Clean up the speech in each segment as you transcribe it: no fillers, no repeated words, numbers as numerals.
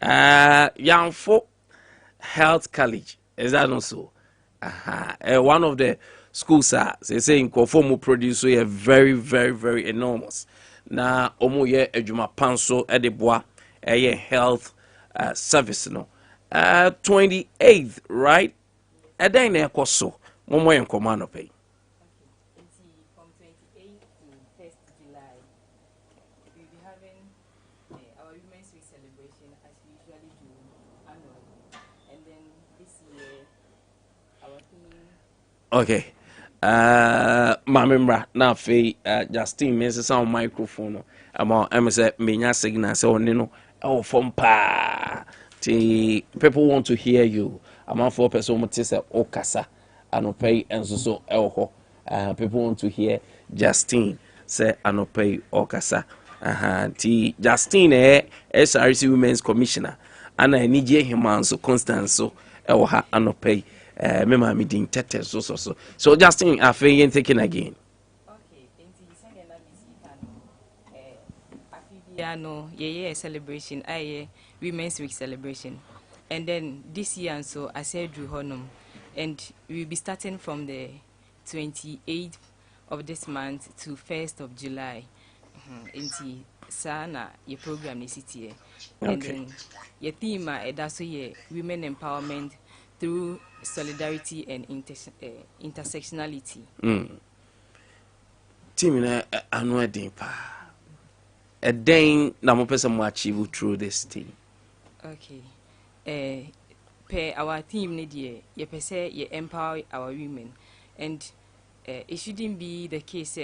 Yanfo Health College. Is that not so? One of the schools they say in Nkwantabisa produce a very, very, very enormous. Na omo ye ejuma panso edeboa health service no. 28th, right? Then na ekoso. Momo yen komano pay. From 28th to 1st July, we'll be having our Women's Week celebration as we usually do annually. And then this year, our theme. Okay. Mamembra na fe Justin me say microphone ama em say menya signal say on no e from pa ti people want to hear you ama for person mo say okasa anopay enso so e ho people want to hear Justin say anopay okasa ti Justin SRC Women's Commissioner ana enije himanso Constance so e wo ha anopay me mami din tete so Justin afa yen taking again. Okay, enti send na Abia no ye celebration Women's Week celebration. And then this year and so I said Drew Honum, and we'll be starting from the 28th of this month to 1st of July. Enti sana your program is here. And then your theme that's women empowerment through solidarity and intersectionality. Team na anu edin pa. Eden na mo pese mo achieve through this team. Okay. Per our team ne die ye pese ye empower our women, and it shouldn't be the case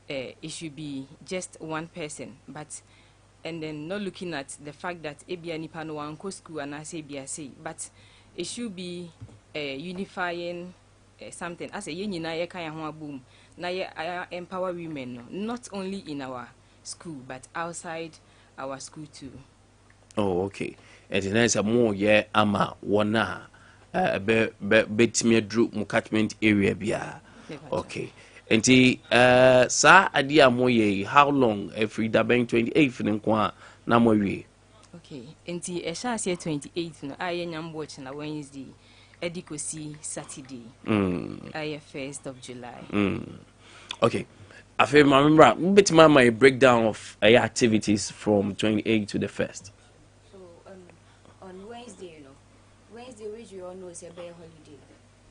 it should be just one person, but and then not looking at the fact that Abia nipa no wan go school and I say but it should be unifying something. As a yenina ye kan ho abom na ye empower women no, not only in our school but outside our school too. Oh, okay. And then there's a more ama wana betime dru mu catchment area bia. Okay. And sa Adea mo ye how long every dabeng 28th nkwa na mo wie. Okay. Enti esha say 28th no aye nyam watch na Wednesday edikosi Saturday. Aye 1st of July. Okay. I feel my remember bit my breakdown of activities from 28th to the 1st. So on Wednesday, Wednesday which we all know is a bear holiday.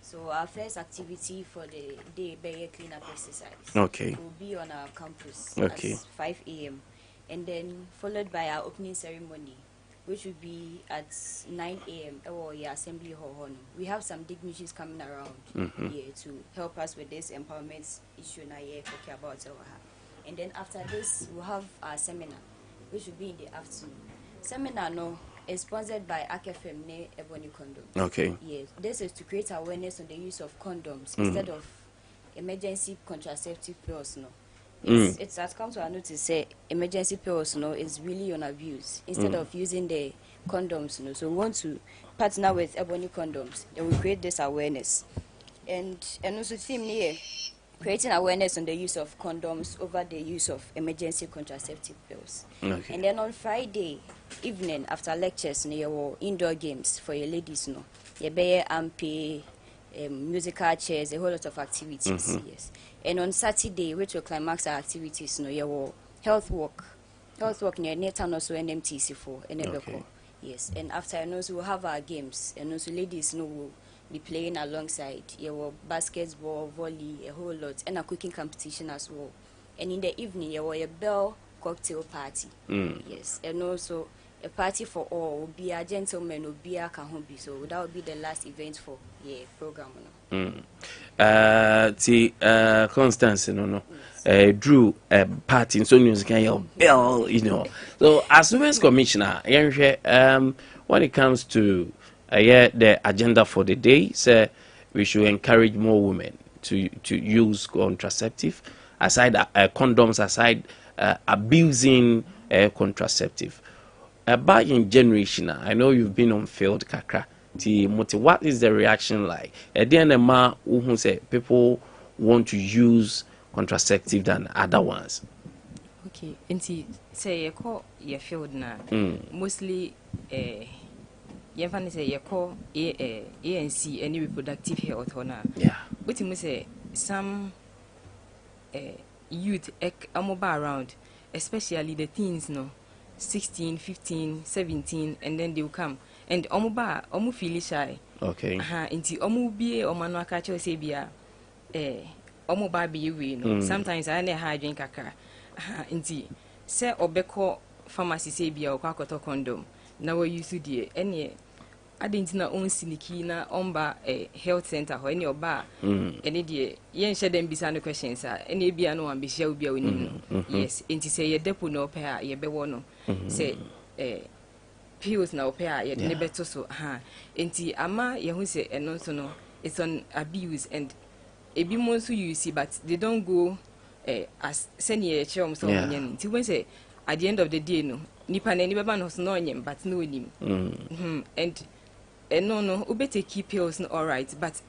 So our first activity for the day bear cleanup exercise. Okay. Will be on our campus at 5 a.m. and then followed by our opening ceremony, which will be at 9 a.m. or assembly hall. We have some dignitaries coming around here to help us with this empowerment issue na here talking about. And then after this, we'll have our seminar, which will be in the afternoon. Seminar is sponsored by Akye ne Ebony Condom. Okay. Yes, this is to create awareness on the use of condoms instead of emergency contraceptive pills. It's has come to our notice say emergency pills is really on abuse instead of using the condoms. So we want to partner with Ebony Condoms. They will create this awareness, and also theme here creating awareness on the use of condoms over the use of emergency contraceptive pills. Okay. And then on Friday evening after lectures, your indoor games for your ladies. Your bear amp, musical chairs, a whole lot of activities. Yes. And on Saturday, which will climax our activities, your health walk near Nathan also NMTC4 and okay. Yes. And after also we'll have our games, and also ladies will be playing alongside your basketball, volley, a whole lot, and a cooking competition as well. And in the evening, your bell cocktail party. Yes, and also a party for all. Will be a gentleman, will be a kahombi. So that will be the last event for program. Constance, Drew party so news can your bell, So as Women's Commissioner, when it comes to the agenda for the day, say we should encourage more women to use contraceptive aside condoms, aside abusing contraceptive. Back in generation, I know you've been on field kakra. What is the reaction like? At the end of the who say people want to use contraceptive than other ones. Okay, and say you call your field now. Mostly yɛmfa ne sɛ yɛkɔ ANC any reproductive health hɔ no a wotumi sɛ some youth amoba around, especially the teens no 16, 15, 17, and then they will come and omuba omu feel shy. Okay. Inti omu bie omanu akacho say bia omu ba be we no. Sometimes I na ha drink kakra. Inti say obeko pharmacy say bia okwakoto condom. Na we use die ene adenti na on siniki na omba health center ho ene oba ene die yen hye dem bisa no questions a ene bia no ambihia obi a onim no. Yes, inti say ye depo no pe a ye bewo no. Say pills na opea ye ne beto so enti ama ye hu se eno so no it's on abuse and ebi mo so use but they don't go as senior chom so onye nti when say at the end of the day no nipa na ni beba no so no onye but no onim and no obete keep pills no all right but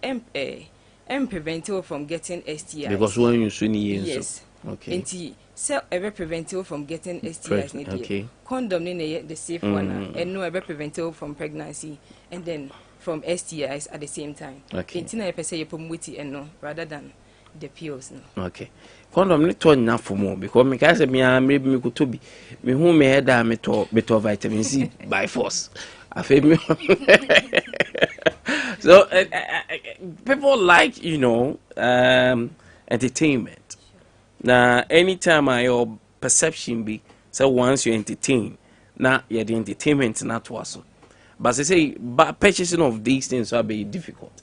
prevent you from getting STIs because when you suni yes okay enti so ever prevent you from getting STIs okay. Condom in the safe one and no ever prevent you from pregnancy and then from STIs at the same time. Okay. Intina per se promote and no rather than the pills no. Okay. Condom need to enough for more because me can say maybe me could to be me who me head me to vitamin C by force. I feel me. So people like entertainment. Now anytime your perception be so once you entertain now yeah the entertainment not was but they say purchasing of these things will be difficult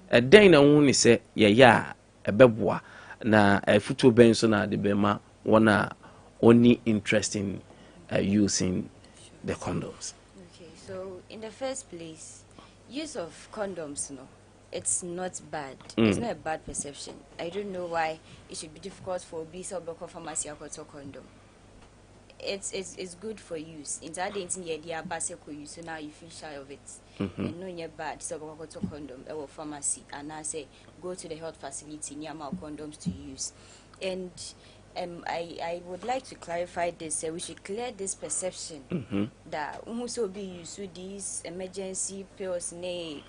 then I only say yeah a beboa na a photo ben so na the bema one only interest in using the condoms. Okay, so in the first place, use of condoms it's not bad. It's not a bad perception. I don't know why it should be difficult for Bisa or pharmacy to condom. It's good for use. In that idea, use, so now you feel shy of it. And no, you're bad. So to condom or pharmacy, and I say go to the health facility near my condoms to use. And I would like to clarify this. We should clear this perception that also be used to these emergency pills,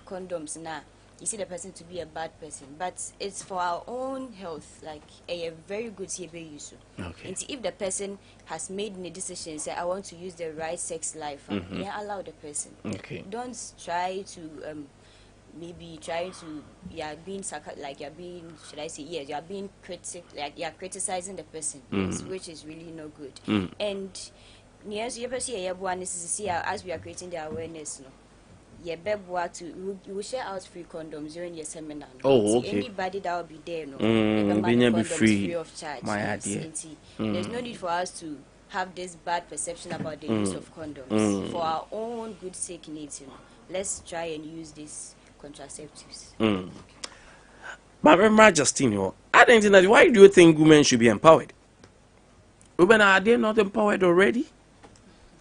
condoms now. You see the person to be a bad person, but it's for our own health, like a very good CB use. Okay. And if the person has made a decision, say I want to use the right sex life, allow the person. Okay. Don't try to maybe trying to being like you're being, should I say, yes, you're being like you're criticizing the person, yes, which is really no good. And yes, you ever see as we are creating the awareness, you will share out free condoms during your seminar. Oh, okay. Anybody that will be there, be free of charge. My idea. There's no need for us to have this bad perception about the use of condoms. For our own good sake, let's try and use these contraceptives. But remember, Justine, I don't think that. Why do you think women should be empowered? Women are they not empowered already?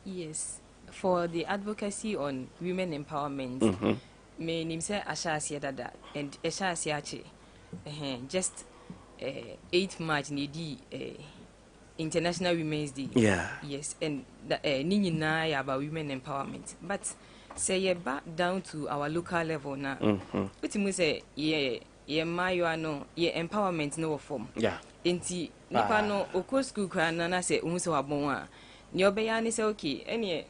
Yes. For the advocacy on women empowerment, me name say Asha Dada and Asha Siache. Just 8 March nidi International Women's Day. Yeah. Yes, and nini na about women empowerment. But say you back down to our local level now. What you say mayo no empowerment no form. Yeah. Enti nipa no oko school kra na say unso wabon a. Ni obeya ni say okay, ene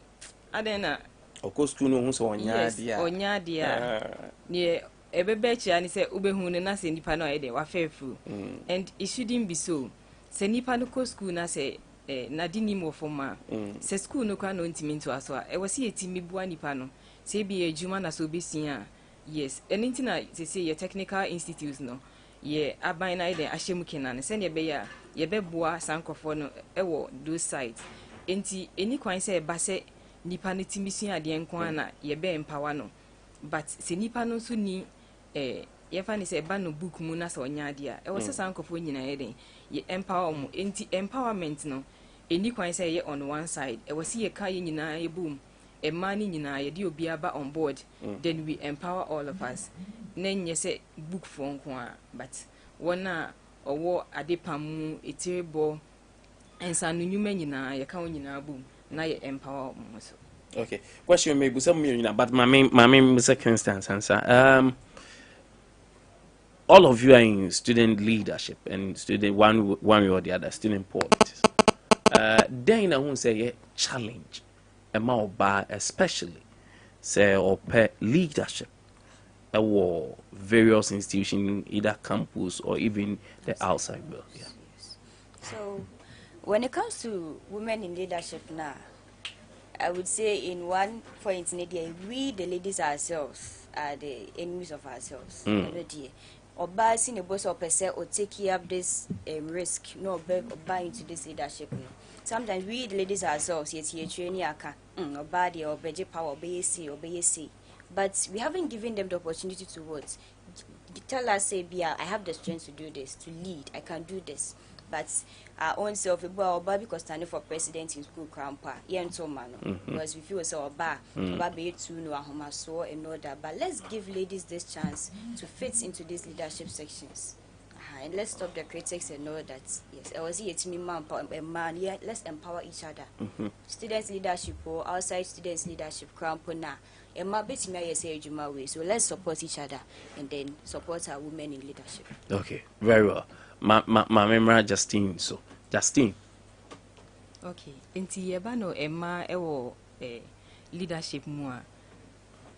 Adena Okostu no hu so onya dia. Onya dia. Ne ebebe chia ni se ubehu ne na se nipa no ayede wa fefu. And it shouldn't be so. Se nipa no ko school na se na dini mo forma. Se school no kwa no ntimi nto aso a. E wasi etimi bua nipa no. Se bi ejuma na so besia. Yes. Anything na se ye technical institutes no. Ye aban na ayede ahyemu kenan. Se ne be ya ye beboa sankofo no ewo those sites. Enti eni kwan se ba se nipa no timisi ade enko na ye be empower no but se nipa no so ni ye fa ni se ba no book mu na se onya ade a e wo se sankofo nyina ye den ye empower mu enti empowerment no eni kwan se ye on one side e wo se ye ka ye nyina ye boom e ma ni nyina ye de obi aba on board then we empower all of us na nye se book for nko a but wona owo ade pamu etirebo ensa no nyuma nyina ye ka nyina boom na ye empower so Okay. Question maybe some million, but my main second stance answer. All of you are in student leadership and student one way or the other, student politics. Then I won't say challenge a more especially say or per leadership or various institutions, either campus or even the outside world. Yeah. Yes. So, when it comes to women in leadership now, I would say in one point in India, we the ladies ourselves are the enemies of ourselves. Oba senior boss or per se or taking up this risk, no buy into this leadership. No. Sometimes we the ladies ourselves, yet here training aka, or body or beje power, obey say, obey say. But we haven't given them the opportunity to what? Tell us, say, Bia, I have the strength to do this, to lead, I can do this. But our own self, because standing for president in school, grandpa, because we feel so be to know a so and all that. But let's give ladies this chance to fit into these leadership sections. And let's stop the critics and know that yes, I was here to me man, yeah, let's empower each other. Students leadership or outside students leadership, grandpa now. So let's support each other and then support our women in leadership. Okay, very well. My memory Justine. So Justine. Okay. Inti yeba no Emma ewo leadership mua.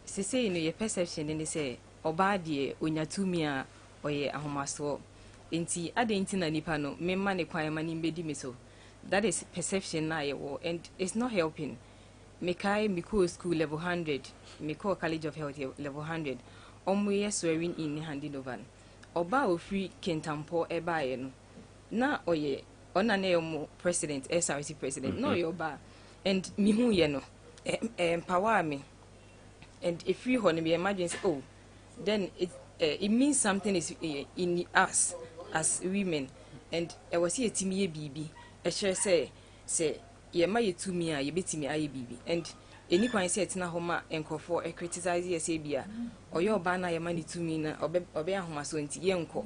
Se say no your perception ni say oba de onyatumi a oye ahomaso. Inti ade inti na nipa no memma ne kwan ma ni mbedi me so. That is perception na yewo and it's not helping. Miko school level 100, Miko College of Health level 100. Omuye swearing in handing over. Oba ofri kentampo eba no. Na oye onane omo president, SRC president. No yoba. And mihu ye no. Empower me. And if you honey me imagine oh, then it means something is in us as women. And I was here to me baby. I shall say ye ma ye to me a ye betimi aye bibi and eni kwan se etina homa enkofo e criticize ye se bia oyo ba na ye ma ni to me na obe ahoma so nti ye nko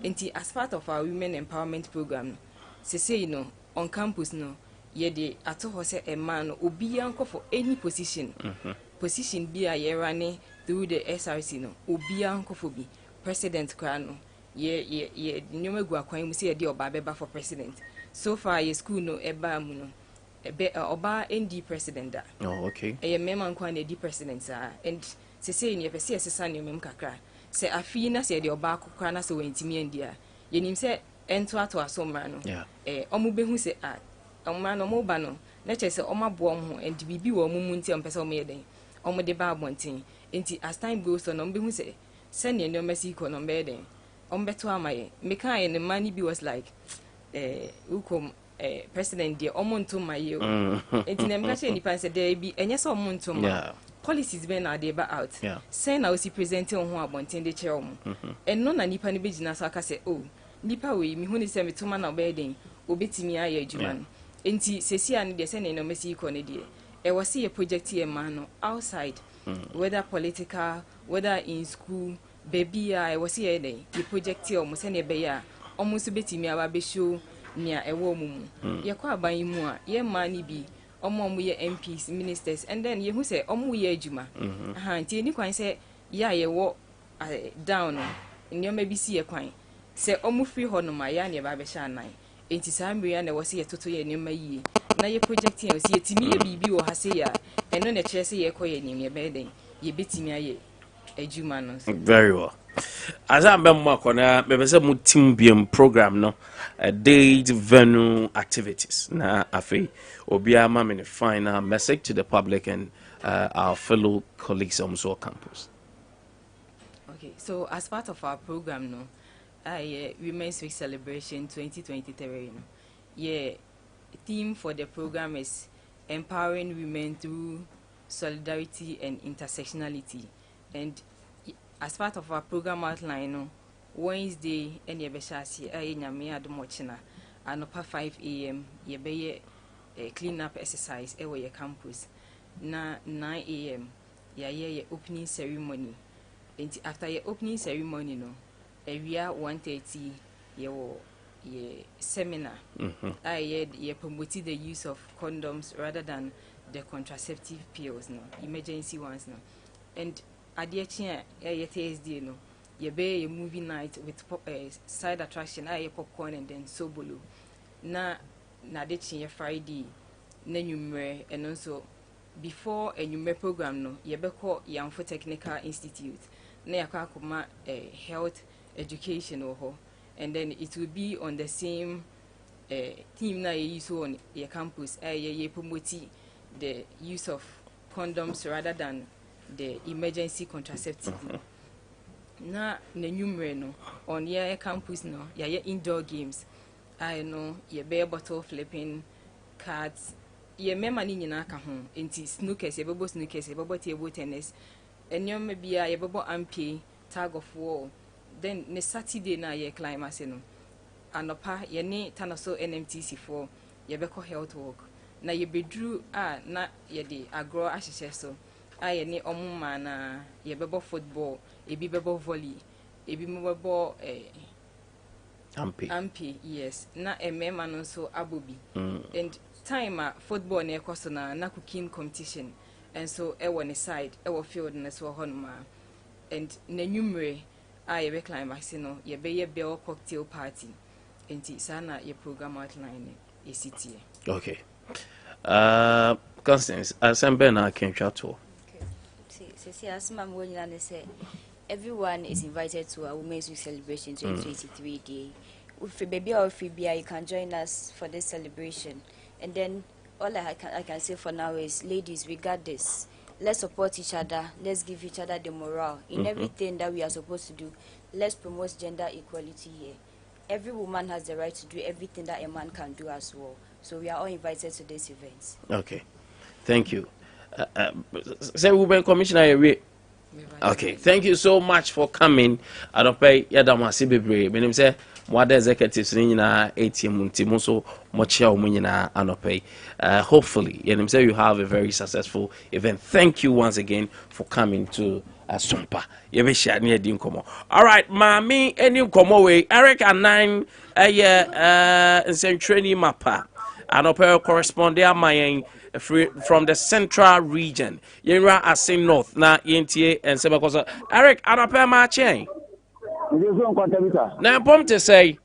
nti as part of our women empowerment program se say no on campus no ye de ato ho se e man no obi anko for any position position bia ye running through the SRC no obi anko for bi president kra no ye nyoma gu akwan mu se ye de oba beba for president so far ye school no eba mu no oba ND president da. Oh, okay. Mema nkwa na ND president and se say ni pese esesa ni mem kakra. Se afi na se de oba akokra na se wentimi ndia. Yenim se ento ato asomra no. Omo behu se omra no mo ba no. Na che se omabo om ho and bibi wo mu nti ompese omo yeden. Omo de ba abonten. Enti as time goes on behu se ne no mesi ko no mbeden. Ombeto amaye. Meka ye ne mani bi was like ukom president dear omonto mayo enti na mka che nipa se there bi enye so omonto ma policies be na dey ba out say na osi presenting ho abonten de kire omo enno na nipa ne begina so aka se oh nipa we mi hu ni se metoma na obeden obetimi aye adwuma no enti sesi an de se ne no mesi ko ne de e wose ye project ye man no outside whether political whether in school baby e wose ye dey the project ye omo se ne be ya omo so betimi aba be show nia ewo mumu ye kwa aban mu a ye ma ni bi omo ye MPs ministers and then ye hu se omo ye adwuma nti ni kwan se ya ye wo down nyoma bi si ye kwan se omo free ho no ma ya ne ba be sha nan enti sa mbia na wo se ye toto ye nyoma yie na ye project ye se ye timi ye bibi wo ha se ya eno na kire se ye koye nim ye be den ye betimi aye adwuma no very well. As I'm Makona, maybe some team BM program no date venue activities. Na afi Obia mama final message to the public and our fellow colleagues on our campus. Okay, so as part of our program no, Women's Week Celebration 2023. No, theme for the program is empowering women through solidarity and intersectionality, and as part of our program outline, no, Wednesday and Yebeshasi, Nyame Adomochina, and 5 a.m. Yebe clean up exercise ewe your campus. Na 9 a.m. Ye opening ceremony. And after your opening ceremony, no, area 1:30 ye seminar. Ye promoted the use of condoms rather than the contraceptive pills no emergency ones no and Adea chia Thursday no ye be a movie night with side attraction popcorn and then sobolo na de chia Friday na numere and also before a numere program no ye be call Yamfo Technical Institute na yakwa akoma health education ho and then it will be on the same team na ye use on your campus ye promote the use of condoms rather than the emergency contraceptive na numere no on your campus no ya indoor games I know ye be bottle flipping cards ye mema ni nyina ka ho enti snookers ye bebo snookers ye bebo table tennis enyom bia ye bebo ampe tag of war then ne Saturday na ye climax no anopa ye ne tanaso NMTC for ye be ko health work na ye bedru na ye de agro ahyehye so ye ne omuma na ye bebo football ebi bebo volley ebi mo bebo ampe yes na emema no so abobi and time football na ekoso na cooking competition and so e won side e wo field na so honma and na numere ye be climax no ye be ye bell cocktail party enti sana ye program outline e city okay Constance asembe na kencha to okay see asma mo nyina ne say everyone is invited to our Women's Week celebration 2023 day. If baby or Phoebe, you can join us for this celebration. And then all I can say for now is, ladies, we got this. Let's support each other. Let's give each other the morale in everything that we are supposed to do. Let's promote gender equality here. Every woman has the right to do everything that a man can do as well. So we are all invited to this event. Okay, thank you. Say Women Commissioner. Okay, thank you so much for coming. I don't pay Yadamasi Bibre. When say what the executives in ATM Timoso Mochia Munina Anope. Hopefully, say you have a very successful event. Thank you once again for coming to Sompa. Yebesha near Dinkomo. All right, Mami, any Komo Eric and 9 Century Mapa. Anope correspondent my from the central region. Yenra Asin North na Yentie and Sebakosa. Eric Anope ma chain. Now bomb to say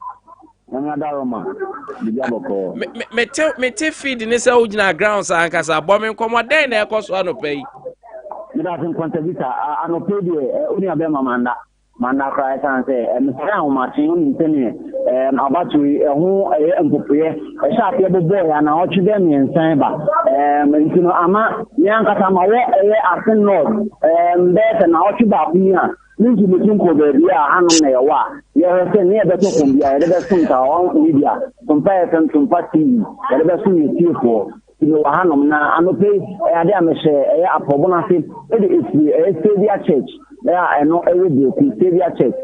me feed in this original grounds and casa bombing come what day na cost one pay. Me da Nkwantabisa anope de oni abema manda cry can say mfra o machine ntene abatu ehu empopoye e sha pe bobo ya na ochu dem nsan ba ntino ama nyankata ma we asin north be na ochu ba kunya ninki mutum ko be bia hanum na yawa ya se ne be to ko bia de be sun ta on media Sompa Sompa TV de be sun yefo ino hanum na anope ade amehye apobonase e de Abia church there I know every day Abia church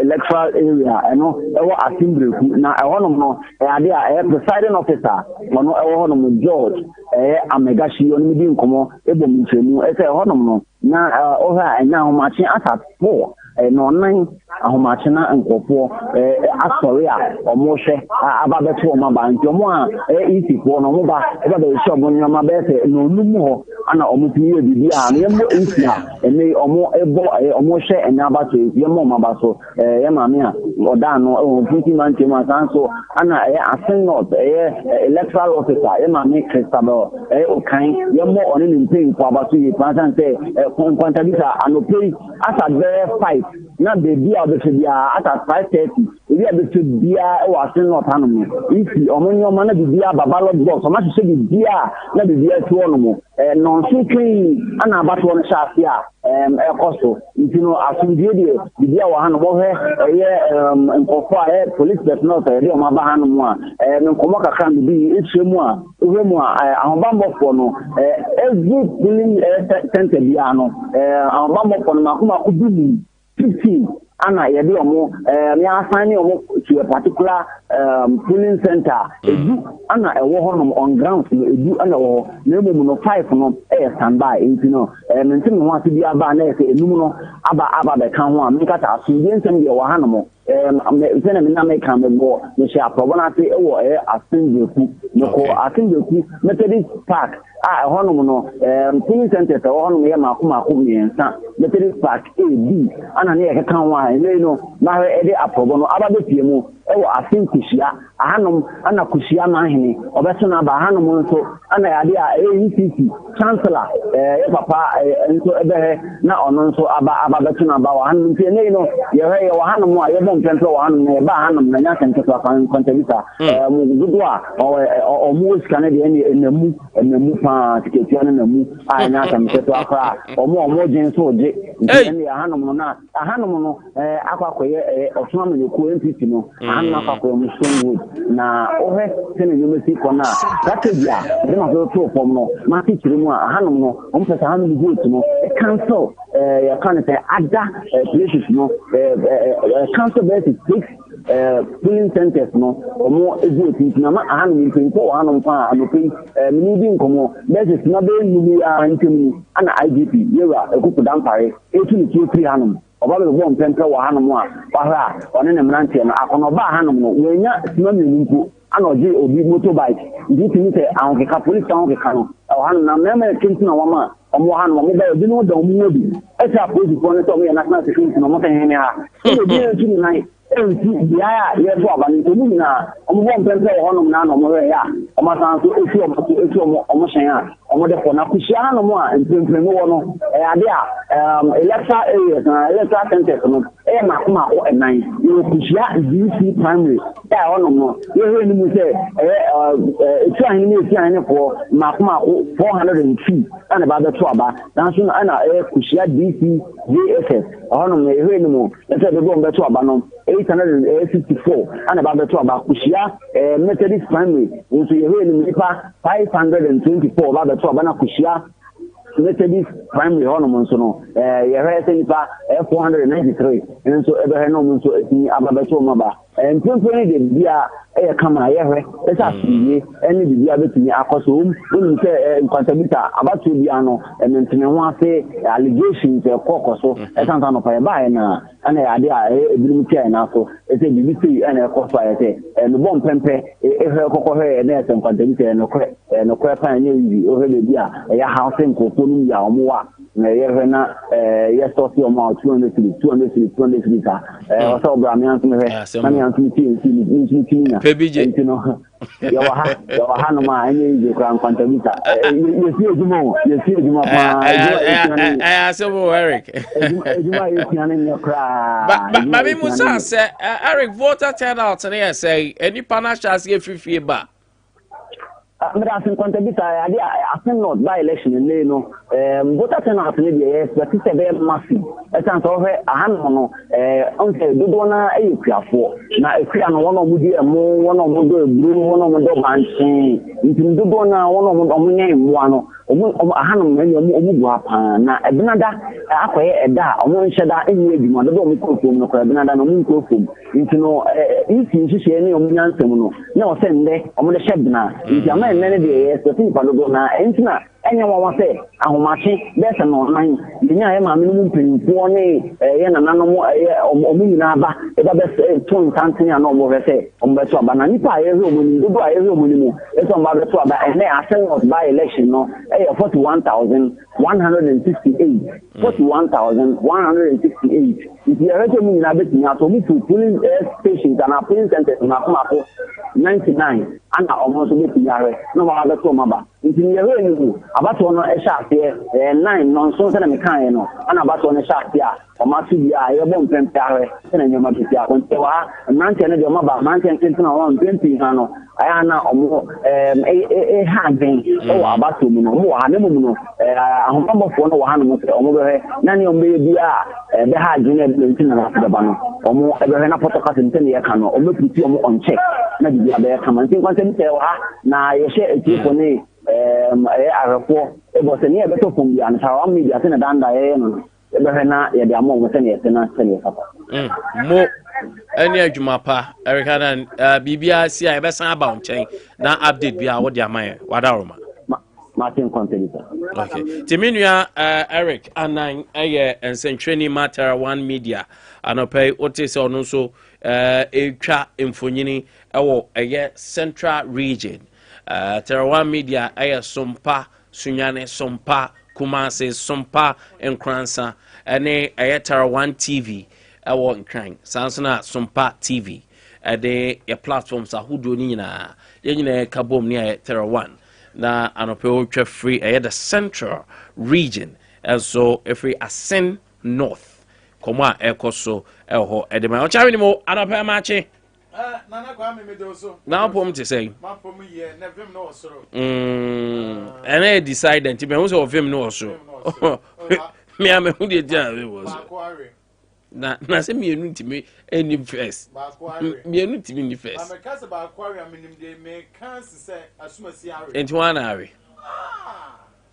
electoral area I know assembly na honum no Adea presiding officer no honum George amegashi oni di nkomo ebo mfemu say honum no na oha enya homachi asa 4 no 9 ahomachi na nkofo asori a omohwe ababeto omaba nti omo a isifo no mo ba eba be shi omo nyama be se no numu ho ana omo piye bibi a me mo ifia ene omo ebo omo hwe enya ba so ye mo maba so ye maame a oda no o fiti man chema sanso ana asin not electoral officer ye maame Christabel okan ye mo oni ni mpin kwa ba so ye plan say Nkwantabisa anope asa very 5 na baby a be bia ata 5:30 ebi a be bia e wa sin not hanom ifi omonyo ma na bibia babalo box o ma hye bibia na bibia tu ono mo non so clean ana abato no shafi a ekoso ntino asundie de bibia wa hanom bo he nkofo a police personnel de o ma ba hanom a nkomo kakra bi etremu a ohwemu a ahobambo fo no every polling center bia no ahobambo fo no makoma kudu 15 ana yede omo me assign omo to a particular polling center edu ana ewo honom on ground no edu ana wo na emu no 5 no standby enti no mentim no ase bia ba na ese enum no aba be kan ho a me kata asundie nsem de wo hanom sɛ na me na meka mebɔ mehyɛ aprɔbɔ no ase ɛwɔ asɛmdweku mekɔ asɛmdweku Methodist Park a ɛhɔnom no polling center ɛwɔ hɔnom yɛ maako mmiɛnsa Methodist Park AB ana ne yɛkeka ho a ɛnei no mahwɛ ɛde aprɔbɔ no aba bɛpie mu ɛwɔ asɛm kuhyia ahanom ana kuhyia mahene ɔbɛso no aba ahanom nso ana yɛade a AECC chancellor yɛ papa nso ɛbɛhɛ na ɔno nso aba bɛso no aba wɔ hanom nti ɛnei no yɛhwɛ yɛwɔ hanom a yɛbɔ mpɛmpɛ wɔ hanom na yɛba hanom na nya nkɛntɛ Nkwantabisa dodo a ɔmo sika no deɛ ɛnamu paa tiketua no namu a nya nkɛntɛ akora ɔmo gye nso gye nti ɛne ahanom no na ahanom no akɔyɛ ɔsoma manyɛkuo MPP no ahanom akɔyɛ mu Stonewood na ɔhwɛ sɛ ne nyɔma si kɔ no a strategy a ɛde ma so to fam no ma se kyerɛ mu a ahanom no ɔmo pɛ sɛ ahanom vote no cancel yɛka ne sɛ ada places no cancel bɛyɛ 6 polling centers no omo vote ntina ma ahanom mpempo wɔ hanom pa anopi mini bi nkɔmɔ bɛyɛ sima bɛyɛ numi a ntɛmu ana IGP yɛwura ekupu dampare etu ne tuo 3 hanom ọba bẹ bọ mpẹmpẹ wọ hanom a wahwẹ a ọne ne mmeranteɛ no akɔnɔ ɔbaa hanom no wɔanya sima mmienu mpo ana ɔgye obi motorbike nti tumi sɛ ahokeka polisi ahokeka no ɛwɔ hanom na mmarima yɛkenti na wɔn a ɔmo wɔ hanom ɔmo bɛyɛ obi no da ɔmo mu bi ɛsɛ apolisifoɔ no sɛ ɔmo yɛ national security na ɔmo ka hɛn ha ɛna obi yɛn nso ne nan ɛnti bea a yɛto aba no ɔmo nyinaa ɔmo bɔ mpɛmpɛ wɔ hɔnom na ɔmo hwɛ yɛ a ɔmo asan so efi ɔmo hyɛn a ɔmo de kɔ na kuhyia hanom a mpempem wɔ no ɛyɛ ade a electoral areas na electoral centers no ɛyɛ maako ɛnan yɛ kuhyia DC primary ɛyɛ hɔnom no yɛhwɛ ne mu sɛ ɛyɛ etu ahene ne esi ahene foɔ maako 402 ɛna ba bɛto aba nanso ɛna ɛyɛ kuhyia DC JSS hɔnom yɛhwɛ ne mu ɛsɛ dodo ɔmo bɛto aba no 854 ana ba beto aba kushia Methodist primary nso yewe ni nipa 524 ba beto aba na kushia Methodist primary hono nso no yewe se nipa 493 nso ebe no nso eti aba beto maba mpempe de bia kama yewe esa fiye eni bibia betumi akoso wonu se Nkwantabisa abatu bia no mentene ho ase allegations ekokoso esanta no pa ba na ana yade a ebirim tia na so ese bibisi ana ekoso ayete no bom pempe ehwe kokohwe na ese Nkwantabisa no kwe pa anya wi ohwe be bia ya housing kokonu ya omowa na yehwe na yesosi omo 200 ka oso obra me antu me na me antu ti na pebije yo ha no ma anya ije kwa Nkwantabisa yesi ejuma pa asebo Eric ejuma yesi ane nyakra ba bi musa se Eric voter turnout na say any panachas ye fifie ba Mira Nkwantabisa ade asen not by election ne no voter turnout ne dey expect be massive esan so hwe ahano no on say dodo na ayekuafo na ekua no wono mudi emo wono modo eburu wono modo banchi ntim dodo na wono modo nya emu ano ahano na emu gu apa na ebinada akoye eda omo nhyeda enye edwuma dodo omo kofom no ko ebinada no omo kofom ntino nsi nhihye ne omo nyansem no na o se nde omo de hyebna nti nene de especially padodo na entina enya wa se ahomache besa no nan nya ma me no mpinfo ne ye nananom omo nyina aba e ba be ton tanten ya no omo hwese omo beso aba na nipa ye hwe omo ni dodo a ye hwe omo ni mu eso mba beso aba ene asen of by election no 41,168 41,168 if you are to me na be tinya so me to polling stations and polling centers na kuma 99 and almost be tinya no ma beso maba nti ye hwe ni mu abato no ehya 9 no so se na me kan no ana abato no ehya ọmatu bi a yebo mpempe ahwe na nyoma bi a konte wa mante ne de ọma ba mante ntinti na wa mpempe ha no aya na ọmo ha den o abato mu no ọmo wa ne mu no ahomabofo no wa ha no mo ọmo be na ne ọmo bi a be ha adwene be ntina na ba no ọmo be na photocopy ntene ye ka no ọmo puti ọmo on check na bi a be ka man tin kwante mte wa na ye hye etifo ne arefo ebo se ne ye beto fom bi an tawa mi bi ase na danda ye no na ya de amon wose ne na sene papa mo ani adwuma pa Erica na bibia si a besan aba onchen na update bia wo de amaye wadaroma Martin Nkwantabisa okay timinua Eric anan eye ensentweni matter one media anopai otese ono so etwa mfonyini ewo eye central region Terawan media eye Sompa Sunyani Sompa Kumase Sompa Nkransa ene eye Terawan TV ewo Nkran sansona Sompa TV ade your platforms ahodo ni nyina ye nyina kabom ni eye Terawan na anope otwa free eye the central region and so every ascend north koma ekoso eho edema o chawe ni mo anope machi nana kwa me do so na pom te say ma pom ye na vim no osoro ene decide enti me hu se o vim no osoro me am hu de dia we was na se me enu ntimi eni first me enu ntimi ni first ma ka se ba aquarium nim de me kan se asumasi are enti wan are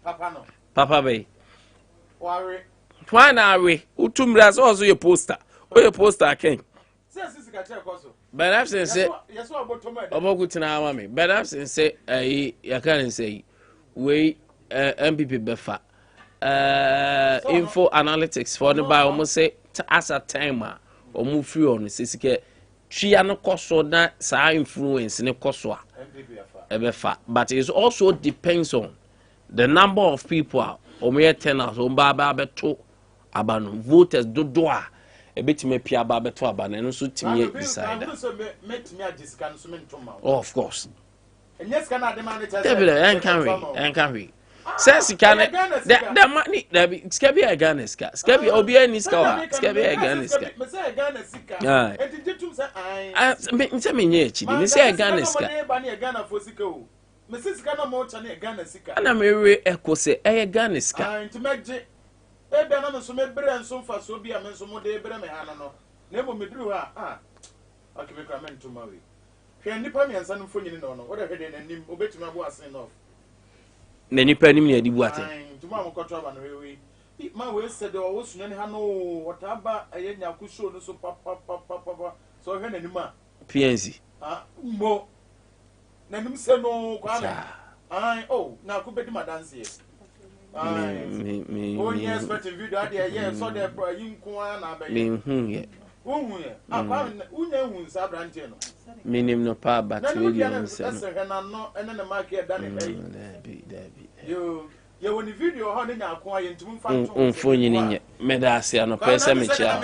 papa no papa be ware wan are utumra so so ye poster o ye poster ken sisi ka che koso but I've seen say yes what bottom obogutina awame but I've seen say ya can say we MPP befa info analytics for the by almost say as a timer or move free on sisike tria no koso na sa influence ne koso a befa but it also depends on the number of people or mere tenors on baba beto abano voters dodoa ebetime pia ba beto abana no so timi decide of course yes can I demand it can we says can the money that scabi a ganeska scabi obi ani ska scabi a ganeska ah me say me nye chi me say a ganeska ana me we ekose e ganeska Ebia na so mebre nso fa so bia me nso mo de ebre me hana no na ebo medru ha okay me kra me ntoma we hwe nipa mi ansa no mfonyini no no wo de hwe de nanim obetuma bo asen no na nipa nim na adi bu ate ntoma mo kotro ba no we ma we se de wo Sunyani ha no wotaba aye nyaku show no so pa so hwe nanim a PNC mbo nanim se no kwa me oh na ku bedi madanse me oh yes but video Adea yeah so the yinko na ba me hu ye hu ye akwa unya hu sa branche no minim no pa but we dey say na no ene na market da ne Dabi yo woni video ha ne nya akwa ye ntum fa to mfonyini nye medase ano pese mechia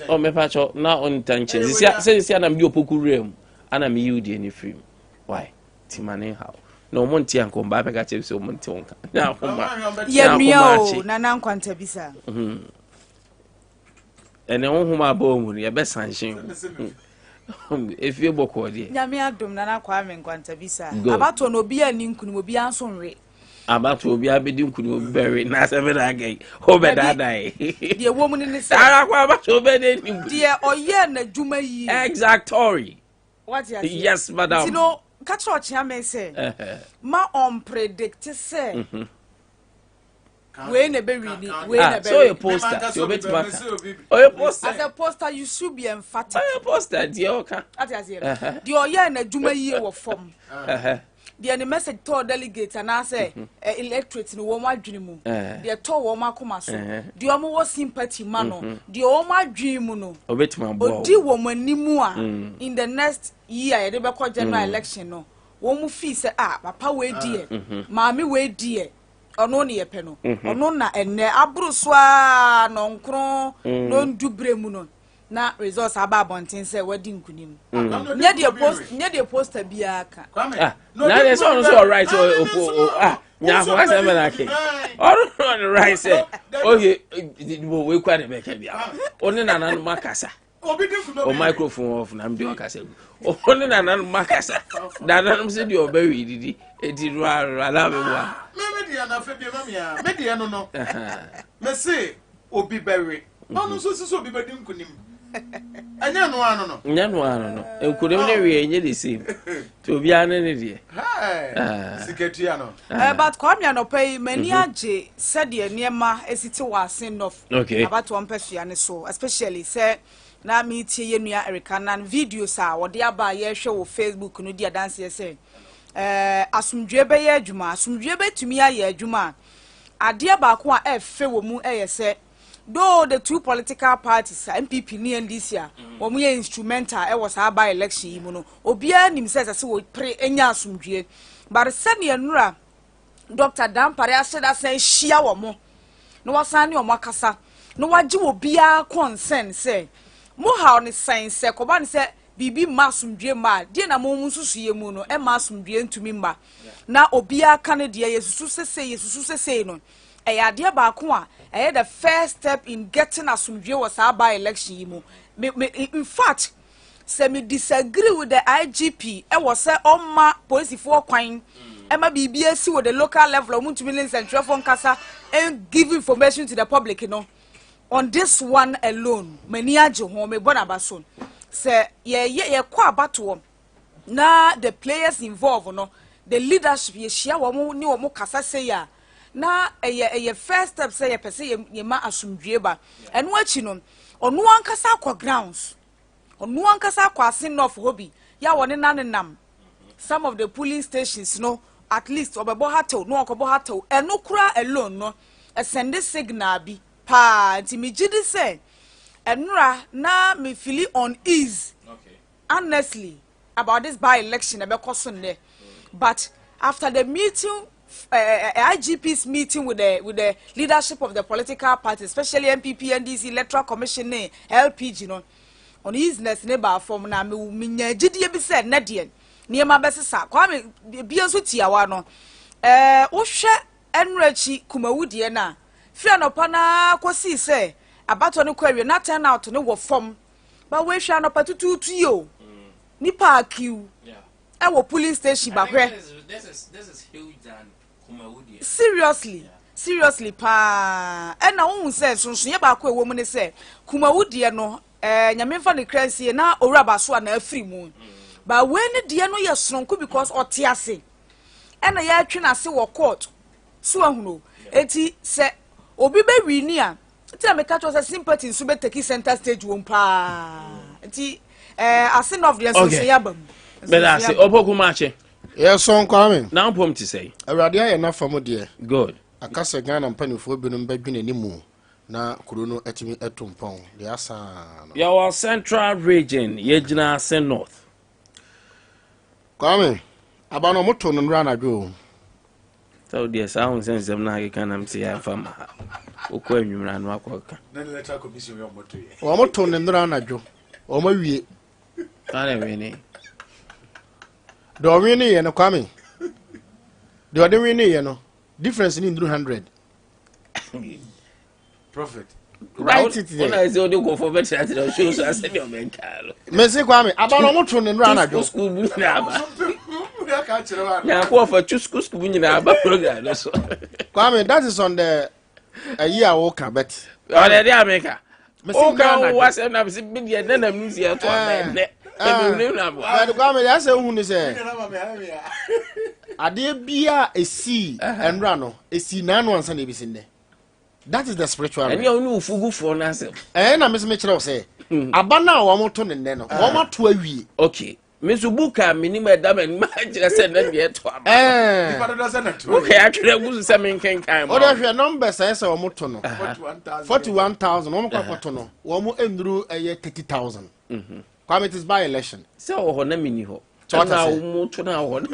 o me pa cho na on tanche sia na mdi opokurem ana me yudi ni film why timane how no monti anko mba peka che so monti onka na akoma yemio na Nkwantabisa ene honhuma ba omu ye be sanshin efie boko de nyame adom na Nkwantabisa abato no bia ni nkunu obi anso nwe abato obi abedi nkunu obi bere na se be na gai ho be dadai de wo mu ni se akwa abato obi de ni de oye na dwuma yi exactory what you yes madam tino catch what you may say ma on predict say we na be really we na be so a poster you bet back oh a poster as a poster you should be emphatic oh a poster the oka that is here the oye na dwuma yi wo form the message to delegate and I say electorate no wo madwene mu the to wo makoma so the omo wo sympathy mano the wo madwene mu no obetima bo odi wo manimu a in the next year ye de be ko general election no wo mu fi say papa we die maami we die ono ne yepe no ono na enne aburu so a no nkro no ndubre mu no na results aba bontin say wadi nkunim nya the poster bia aka na dey so right nya ho ase me na ke on the right say okay we kwa de beka bia oni na nan makasa o microphone off na mbi okasa oni na nan makasa da nan se di obawi didi edi ru ala be wa me dia na fe bia mamia me dia no no me say obi bewe ono so obi bedi nkunim anya no ano no enkunim ne we enye the same to obi ane ne die siketia no but kwamia no pay mani age said the niema esiti wasen of about one person so especially say na me tie ye nua Erica nan videos a wo de aba ye hwe wo Facebook no dia dance ye say asumdwe be ye adwuma asumdwe betumi aye adwuma Adea ba ko a efe wo mu eye say though the two political parties MPP ni NDC omo ye instrumental e was by election yi mu no obia nim say say we pre enya asomdwie but send ye nura Dr. Dampare aseda say hia wo mo no wasan ne omo akasa no wagye obia concern say mo ha on sign say ko ba ne say bibi masomdwie ma de na mo mususu ye mu no e masomdwie ntumi mba na obia ka ne de yesusu sese no e ade ba ko a e the first step in getting asomdwie was by election yi mu in fact say me disagree with the IGP e was say oma police for kwan e ma bibia si with the local level of multi-million central phone kasa and give information to the public, you know. On this one alone, many aje ho me bonabason. Say ye kwa battle na the players involved, no, the leadership ye share wo ni wo kasa say ya. Na ye first step say ye pese ye ma asumdue ba. Eno achi no, onu ankasa akwa grounds. Onu ankasa akwa sin of hobby. Ya woni nanenam. Some of the polling stations, no, at least obebo hato no okobo hato eno kura alone no a send signal bi pa nti me gidi say enura na me feel on ease honestly about this by election ebeko so ne but after the meeting IGP's meeting with the leadership of the political parties, especially MPP NDC electoral commission LPG no on easiness ne ba form na me nya gidi bi say na de niema besesa kwa me bia so tiawa no wo hwe enrachi kumawudie na fia no pa na kosi se abato ne kwawe na turn out ne wo form ba we hwe no pa tututu yo ni park you e wo police station ba hwe this is huge than kumawudie seriously pa e na wo se sunsun ye ba ko ewo mu ne se kumawudie no nyamemfa ne kransie na owura ba so na afiri mu but when the no ye sonko because otiase ena ya atwe na se wo court so ahuno eti se obi be wini a eti am catch us sympathy so be take center stage won pa eti asin of the so ya bam but I say opoku mache yes son kwame now pom to say awrade aye na fam de good akasa Ghana mpanifo binum badwene ni mu na kurono atimi atompon de asa your central region yegina se north kwame abano moto no nra na dwo so there sound sense them na can am say ya fam okwa nwumra no akoka na electoral commission we moto ye o moto no nra na dwo o ma wie ana we do we ni ye no kwame do de we ni ye no difference ni 100 prophet right it there when I say go for better at the show so I say your men call me say kwame abano moto no nra na dwo school bu na aba ya ka chere wa na ko for school bu nyina aba program so kwame that is on the a year walk bet already America o Ghana ka was na be bi de na music to na but kwame ya say hu ni say na ma me ha me ya ade bia esi enra no esi na no ansa na ebisinde that is the spiritual and you no fugu for na say na me kire o say abana wo moto ne ne no wo mato awie okay Misubuka minimum damen ma kire say na de to aba ipa do say na to okay atwere gusu say men kan kan o de hwe number say wo moto no 41,000 wo mo kwakoto no wo mo enduru 30,000 kwame it is by election say ho na mini ho So na wo moto na ho na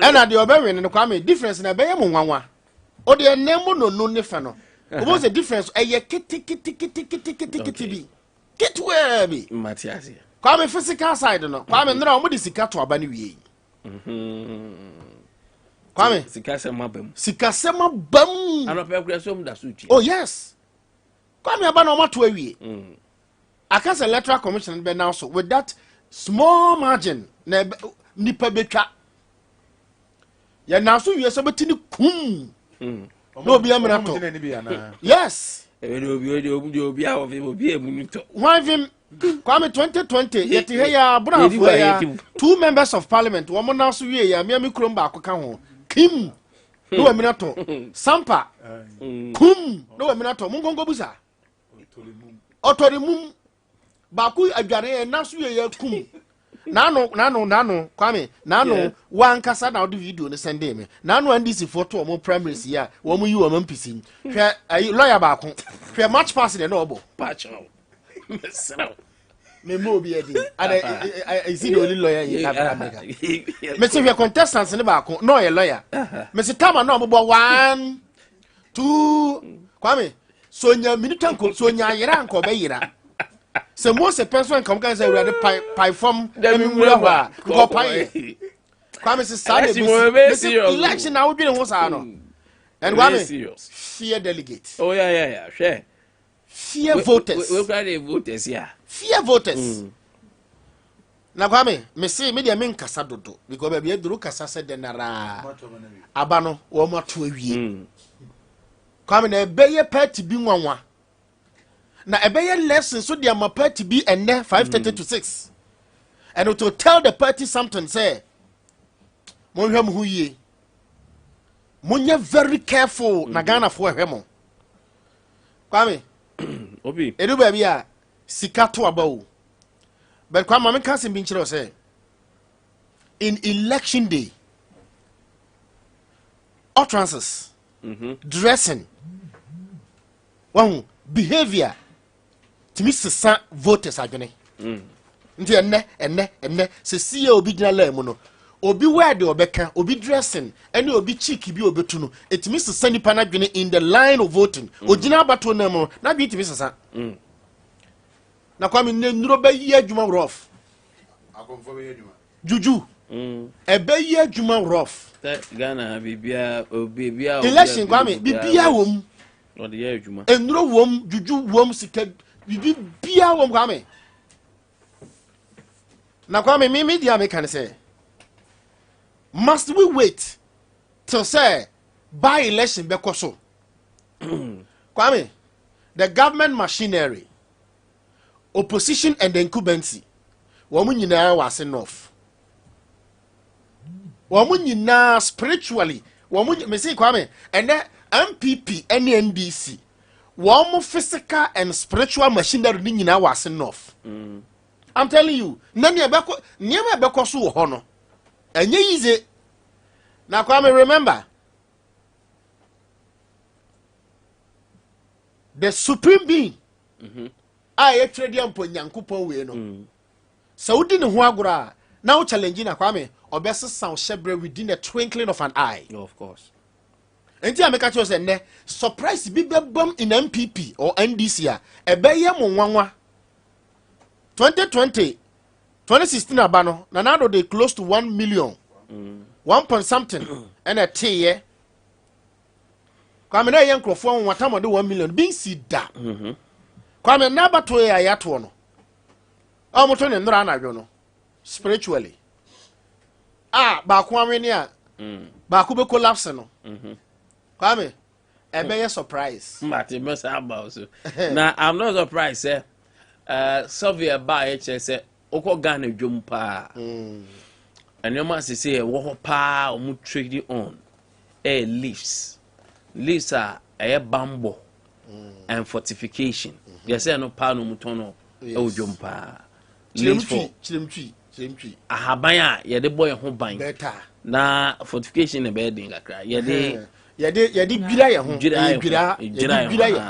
ena de obewin no kwame difference na be ye mo nwanwa o de nemu no ne fa no o mo say difference eye kiti bi kitwe bi Matias kwame physical side no kwame nra o mo de sika to aba ne wie kwame sika sema bam anope kura so mda suti oh yes kwame aba no mato awie akasa electoral commission be now so with that small margin na nipa betwa ya na so wie so betini kum no be amra to yes obi a obi emunito why kwame 2020 yet here ya bra for ya two members of parliament wo mo na so wie ya me krom ba akoka ho kim no we minato Sompa kum no we minato mungongo busa otorimum ba ku adware na so wie ya kum nano kwame nano wankasa na do video ne send me nano NDC photo o mo primaries ya wo mo yi wo mo mpisi hwe lawyer ba ko hwe match pass de no obo patch no mesro me mo bi edi I see the only lawyer in America me say hwe contestants ne ba ko no ye lawyer me say tama no obo 1 2 kwame sonya minuta nko sonya yera nko be yera se mo se person come can say we are the pie from dem wura wa nko pie kwame se sa de election na wo dwene ho sa no and kwame fear delegates yeah sure fear voters we got the voters here fear voters na kwame me say me de me nkasa dodo because ba bia duru kasa se de nara aba no wo mato awie kwame na ebeye party bi nwanwa na ebeye lesson so de ama party bi enne 5:30 to 6 and to tell the party something say mo hwem hu yie Munye very careful na Ghana for hemo. Kwame. Obi. Edu ba bia sika to abawo. But kwame me kan bin chiro say in election day utterances dressing behavior to Mr. voters agene. Nti enne se see obi gina la mu no. Obi wear the obeka, obi dressing, any obi cheeky bi obetuno. It means to send panadwene in the line of voting. Ojina bato na mo, na bi it means sa. Na kwame ne nuro be ye adwuma rough. Akomfo be ye adwuma. Juju. E be ye adwuma rough. Ghana bibia obibia election kwame bibia wom. No de ye adwuma. Enuro wom, juju wom sika bibia wom kwame. Na kwame me media me kan say must we wait till say by election bekoso? Kwame, the government machinery, opposition and the incumbency, wamu nyina was enough. Wamu nyina spiritually, wamu me say Kwame, and the MPP and NDC, wamu physical and spiritual machinery nyina was enough. I'm telling you, nani abeko niema bekoso hono. Enye easy. Now Kwame, remember the supreme being I trade yam po nyankopon we no Saudi ne ho agora now challenge na Kwame obese sound shebre within a twinkling of an eye. Of course. Enti ameka cho say ne surprise bi bebom in MPP or NDC a ebeye mo nwanwa 2020 2016 abano na now they close to 1 million 1 point something and a tea Kwame na yen krofo watamo de 1 million bin si da Kwame na bato ya yato no amoto ne ndra na dwo no spiritually ba ko amene a ba ko be collapse no Kwame ebe surprise Martin must about so now I'm not surprised Sylvia ba say oko Ghana dwom pa and your man say wo pa o mu trading on leaves are a bamboo and fortification they say no pa no mutono e dwom pa chilemtwi ahaban a ye de boy ho ban better na fortification na be den kakra ye de bira ye ho bira ye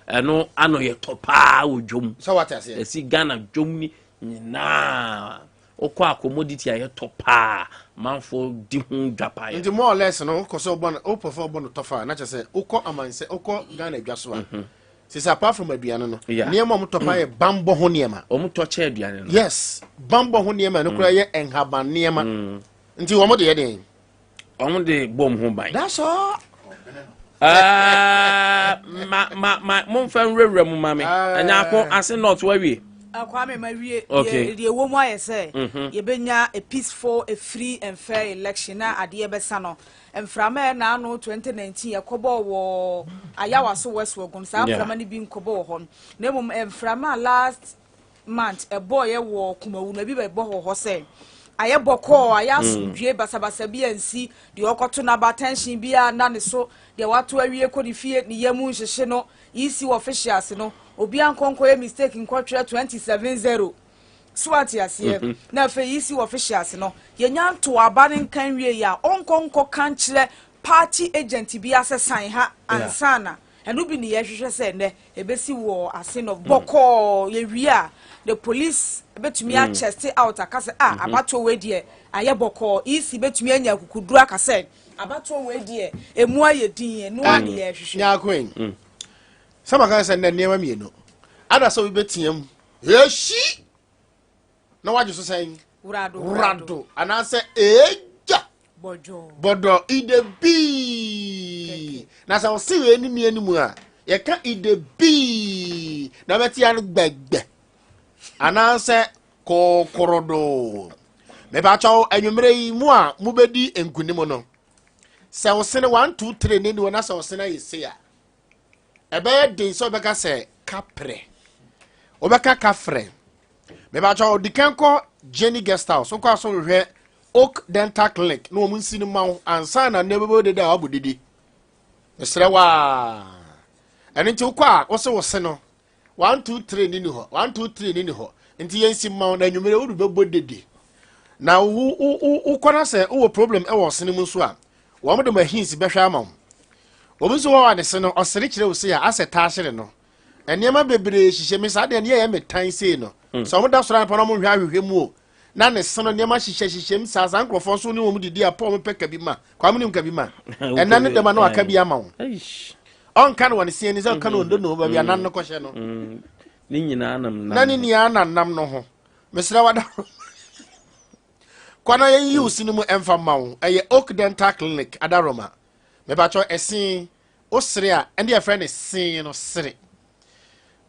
eno ano ye topa o dwom so what I say si Ghana dwom ni nyina okwa commodity aye topa manfo di hu dwapa ye nti more or less no ko so bon o perform bon tofa na che say ukọ amanse ukọ Ghana dwaso a since apart from aduane no niema mo topa ye bambo ho niema o mo toche aduane no yes bambo ho niema no kura ye enhaban niema nti wo mo de ye den o mo de bom ho ban that's all mo fan rewra mu mame anya ko ase not wa wi Kwame Marie, the woman I say, you benya a peaceful, a free and fair election na Adea Besano. And from now 2019, a kobo war Ayawa so westward, some family being kobo hon. Nemo and from last month, a boy war Kumauna be by Boho Hose. I boko, I asked Basabasabi and see the Okotuna Batension be a none so, the what to a real codified the Yamu Shino, easy officials, no. Obian konko mistake in quarter 27-0 swati asie na fe yisi officials no yenyan to abanin kan wie ya onkonko kan kire party agent bi asesan ha ansana eno bi ne yehwehwe se ne ebesi wo asin of boko ye wia the police betumi a chest out akase abato we de aye boko isi betumi anya kukuduru akase abato we de emu aye din eno ane yehwehwe nya kwen sama kan se ne niam mienu ada so we betiem yeshi na waje so sen rado anase eja bodo ide bi na sa o si we ni animu a ye ka ide bi na beti an gbegbe anase kokorodo me ba chawo anwumre yi mu a mu bedi enkunimo no se o sene 1 2 3 ni wona se o sene yese a ebe den so beka se kapre obeka kafre me ba chawo dikanko Jenny Guest House so kwa so hwe Oak Dental Clinic no mun sini mawo ansa na nebebo de da abudidi mesre wa eni nti kwa wo se wo se no 1 2 3 ni ho 1 2 3 ni ho nti yensi mawo na nwumere wo bebo dede na wo kwana se wo problem e wo sene mu so a wo mo de mahins behwa amawo wo bi so wo ade se no osere kire wo se ya aseta ahire no eniema bebre hihye me sa de ne ye metan sei no so mo da so ran pa no mo hwa hwehwe mu o na ne sono niema hihye me sa san krofo so ne wo mu didi a pa mo peka bi ma kwa mo nim ka bi ma ena ne de ma no aka bi ama wo on kan won se ni se kan ondo no ba bi anan no kohye no ni nyina nam na ni anam no ho mesra wada kwana ye yi usini mu emfa ma wo eye Oak Dental Clinic adaroma me ba cho esin osere a ende ye friend sin no sere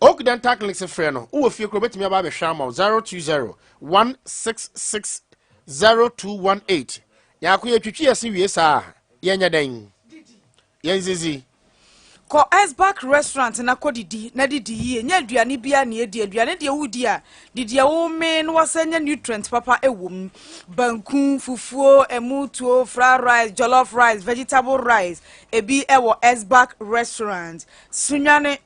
Oak Dental Clinic se frɛ no wo fie kro betimi aba be hwa ma 020 166 0218 ya ko ye twitwi yesi wie saa ye nya dan ye nzizi ko Iceback restaurant na kodidi na didi yi nya aduane bia na edi aduane de wudi a didi wo me no wasanya nutrient papa ewom banku fufuo emutuo fried rice jollof rice vegetable rice ebi ewo Iceback restaurant Sunyani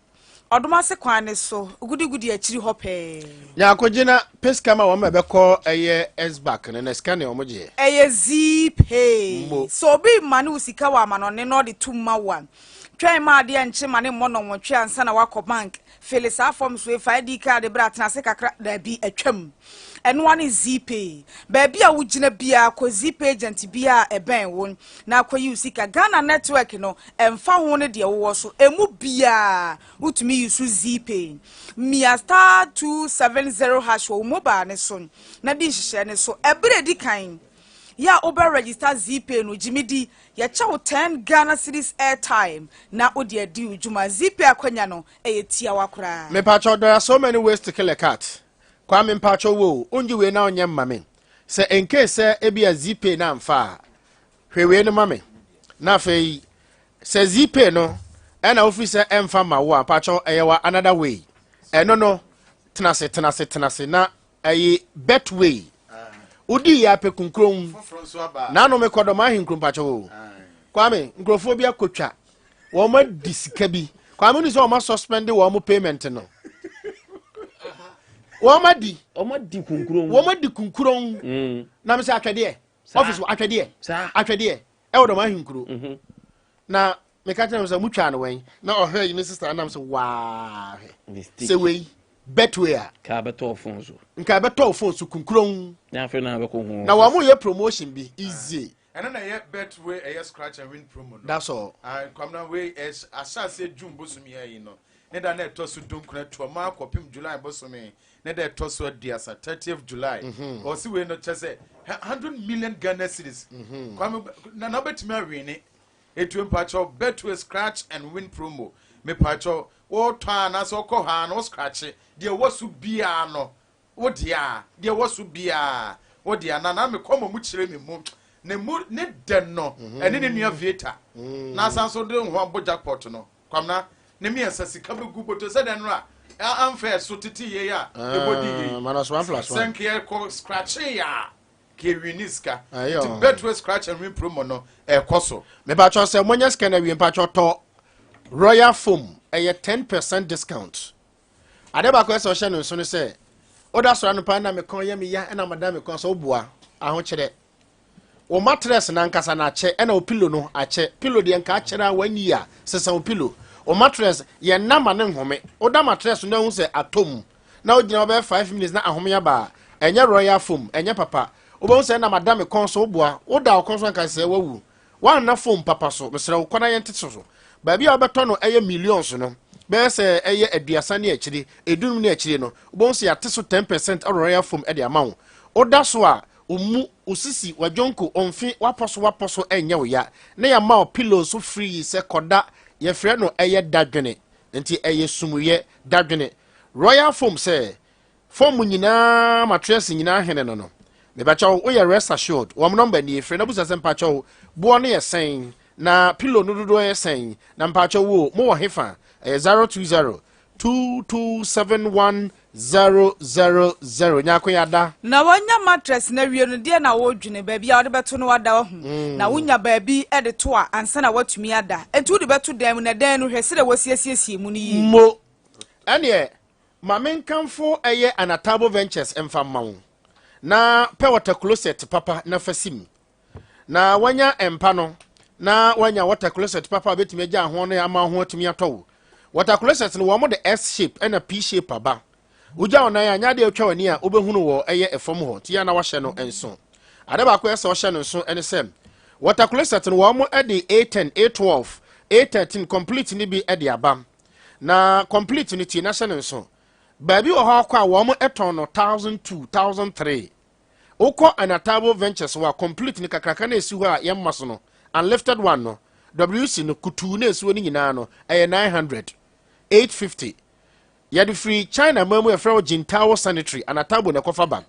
Odumase kwane so gudi akiri hope ya ko gina peska ma wo ma be ko eye Iceback na scan e omoje eye zipay so bi mane usika wa manone no de tumma wan twan ma de enche mane mono wotwe ansa na wakọ bank felisa form so FID card bra tena se kakra da bi atwam eno one zipay ba bia wo gina bia ko zipay agent bia eben won na ko usika Ghana network no emfa ho ne de wo so emu bia utumi use zipay mia star 270 hash wo mobile ne so na di hihye ne so ebre di kan ya oba register zipay no jimidi ya chawo 10 Ghana cedis airtime na odi adi ujuma zipay akwanya no eyetia wakora me pacho there are so many ways to kill a cat kwa me pacho wo unji we na onye mame se in case ebi a zipay na mfa hwewe no mame na fei se zipay no ena officer emfa ma wo pacho eyewa another way eno no tenase na ayi bet way udi ya pe kunkrom na no me kodo ma hin pacho wo kwa me nkrofo bi akotwa wo ma disika bi kwa me ni so wo ma suspend wo mo payment no wo ma di kunkrom na me se atwede office atwede e wo do ma hin kuro na me ka tell me say mutwa no wen na ohwe yi ni sister na me say waa se we betway ka beto phone so nka beto phone so kunkron na fe na be ko hu na wa mo ye promotion bi easy and then betway a scratch and win promo that's all come down way as say June bosumi here no ne da na to so dunk na to ma kopim July bosumi ne da to so dia 30th July or see we no chese 100 million Ghana cedis come na betimi awini etu mpacho betway scratch and win promo me pacho wo twa na so ko ha no scratch de wasu bia no wo dia de wasu bia wo dia na me komo mu kire me mu ne mu ne den no ene ne nua vieta na san so de ho abo jackpot no kwamna ne me asasika be guboto se den no a amfa so titi ye ya e body ye minus 1+1 sanke ko scratch ya ke winiska to betway scratch and win promo no e koso me ba cho se monya scan wi pa cho to Royal Foam a 10% discount. Adeba ko so hye no so ne se oda so anu pa na me kon ye me ya na madam me kon so bua aho kire o mattress na nkasa na che na o pillow no ache pillow de nka ache na wani ya sesa o pillow o mattress ye na ma ne nhome o da mattress no hu se atom na o gina obe 5 minutes na ahome ya ba enye royal foam enye papa o bo se na madam konso boa o da o konso kan se wawu wan na foam papa so mesre o kona yente so ba bia obeto no eye millions no be se eye aduasa ne akiri edunum ne akiri no o bo se yate so 10% royal foam e de amawo o da so a umu usisi wajonko onfi waposo enye wo ya na ya ma pillow so free se koda ye frɛ no eye dadwene nti eye sumuye dadwene royal foam se foam nyina mattress nyina hene no me ba chawo wo ye rest assured wo number ni frɛ na busa se mpa chawo bo no ye sen na pillow no dodo ye sen na mpa chawo mo wo hefa 020 227100 nyako yada na wanya mattress na wie no de na wo dwene ba bia wo de beto no wada ho na wonya ba bi e de to a ansa na watumi ada entu de beto dan na dan no hwese de wosiesiesie mu ni mo ene ma menkamfo eye Anatabo Ventures emfamma na pe water closet papa na fasim na wanya empa no na wanya water closet papa betumi agya ho no ama ho atumi atɔwo water closet no wo mo de S shape and a P shape aba uja ona ya nya de atwa wani a obehunu wo eye efom ho ti ya na wahye no enso ade ba ko ese wo hye no enso ene sem water closet no wo mo de A10 A12 A13 complete ni bi de aba na complete ni ti na hye no enso ba bi wo ha kwa wo mo eton no 1002 1003 uko Anatabo Ventures wa complete ni kakraka na esi ho a yemma so no unlifted one no WC no kutu na esi wo ni nyina no 900 850 yadi free China mamu efra Jintawo sanitary Anatabo na kofa ban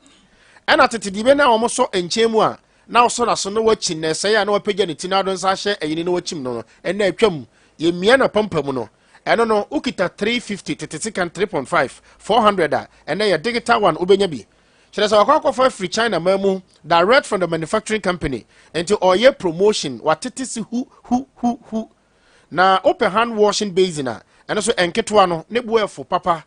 ena tetedibe na omo so enchemu a na so na so no wachi na sai ya na wapagya ne tina don sa hye eyini no wachim no ena atwam ye mia na pampamu no eno no ukita 350 tetetikan 3.5 400 a ena ya digital one ubenya bi chere sa wakwa for free China mamu direct from the manufacturing company into oye promotion watetisi hu na open hand washing basin a eno so enketwa no ne buefo papa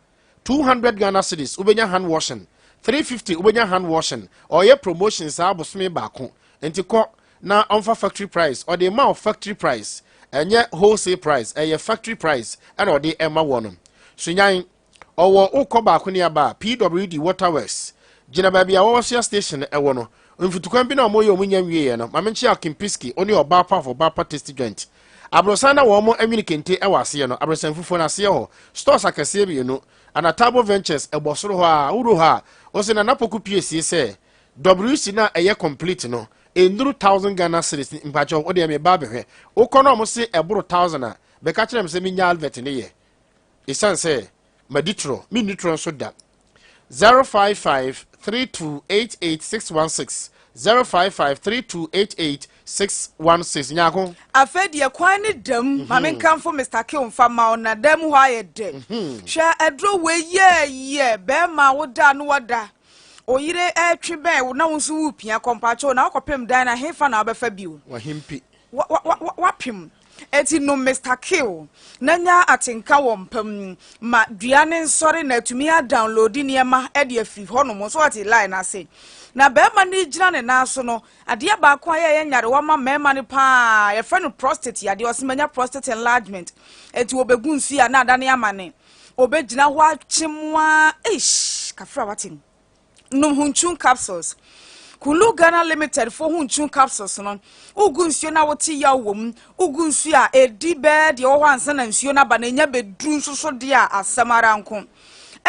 200 Ghana cedis ubenya hand washing 350 ubenya hand washing oye promotion sa abosome baako enti ko na onfa factory price or the amount factory price enye wholesale price eye factory price and or the emma wono sunyan owo ukọ baako ne aba PWD Waterworks gina babia wo station ewo no mfutukwan bi na omoye omunya nwie no mamenchi akimpiski oni oba pa for ba test joint abrosana wo mo amini ewase no abrosan fufo na se ho stores akase bi no Anatabo Ventures ebosoro ho a uru ha o se na napoku piesie se WC na eye complete no enduru 1000 Ghana cedis mpacho o de me ba behwe ukono mo se eboro 1000 a be ka kire me se minya alvet ne ye isan se maditro mi nitro so da 05532888616 05532888616 nyako afedie kwan ne dam ma menkamfo Mr. Kill mfama na dam ho ayede hwa adro we ye be ma woda no wada oyire etwe be na wonso wupia kompacho na akopem dan na hefa na obefa biu wahimpi wapim eti no Mr. Kill nanya atenka wompam ma duane nsore na atumi a download niema e de free ho no mo so ati line ase na bema ni gina ne naso no Adea ba kwa ye nyare wa ma mema ne pa ye friend prostate ya de osimanya prostate enlargement eti obegu nsu ya na adane amane obegina ho achimwa kafra watin num hunchun capsules Kulu Ghana Limited for hunchun capsules no ugu nsuo na woti ya wom ugu nsuo a edi be de wo hansa na nsuo na ba na nya bedru nsoso de a asamara nko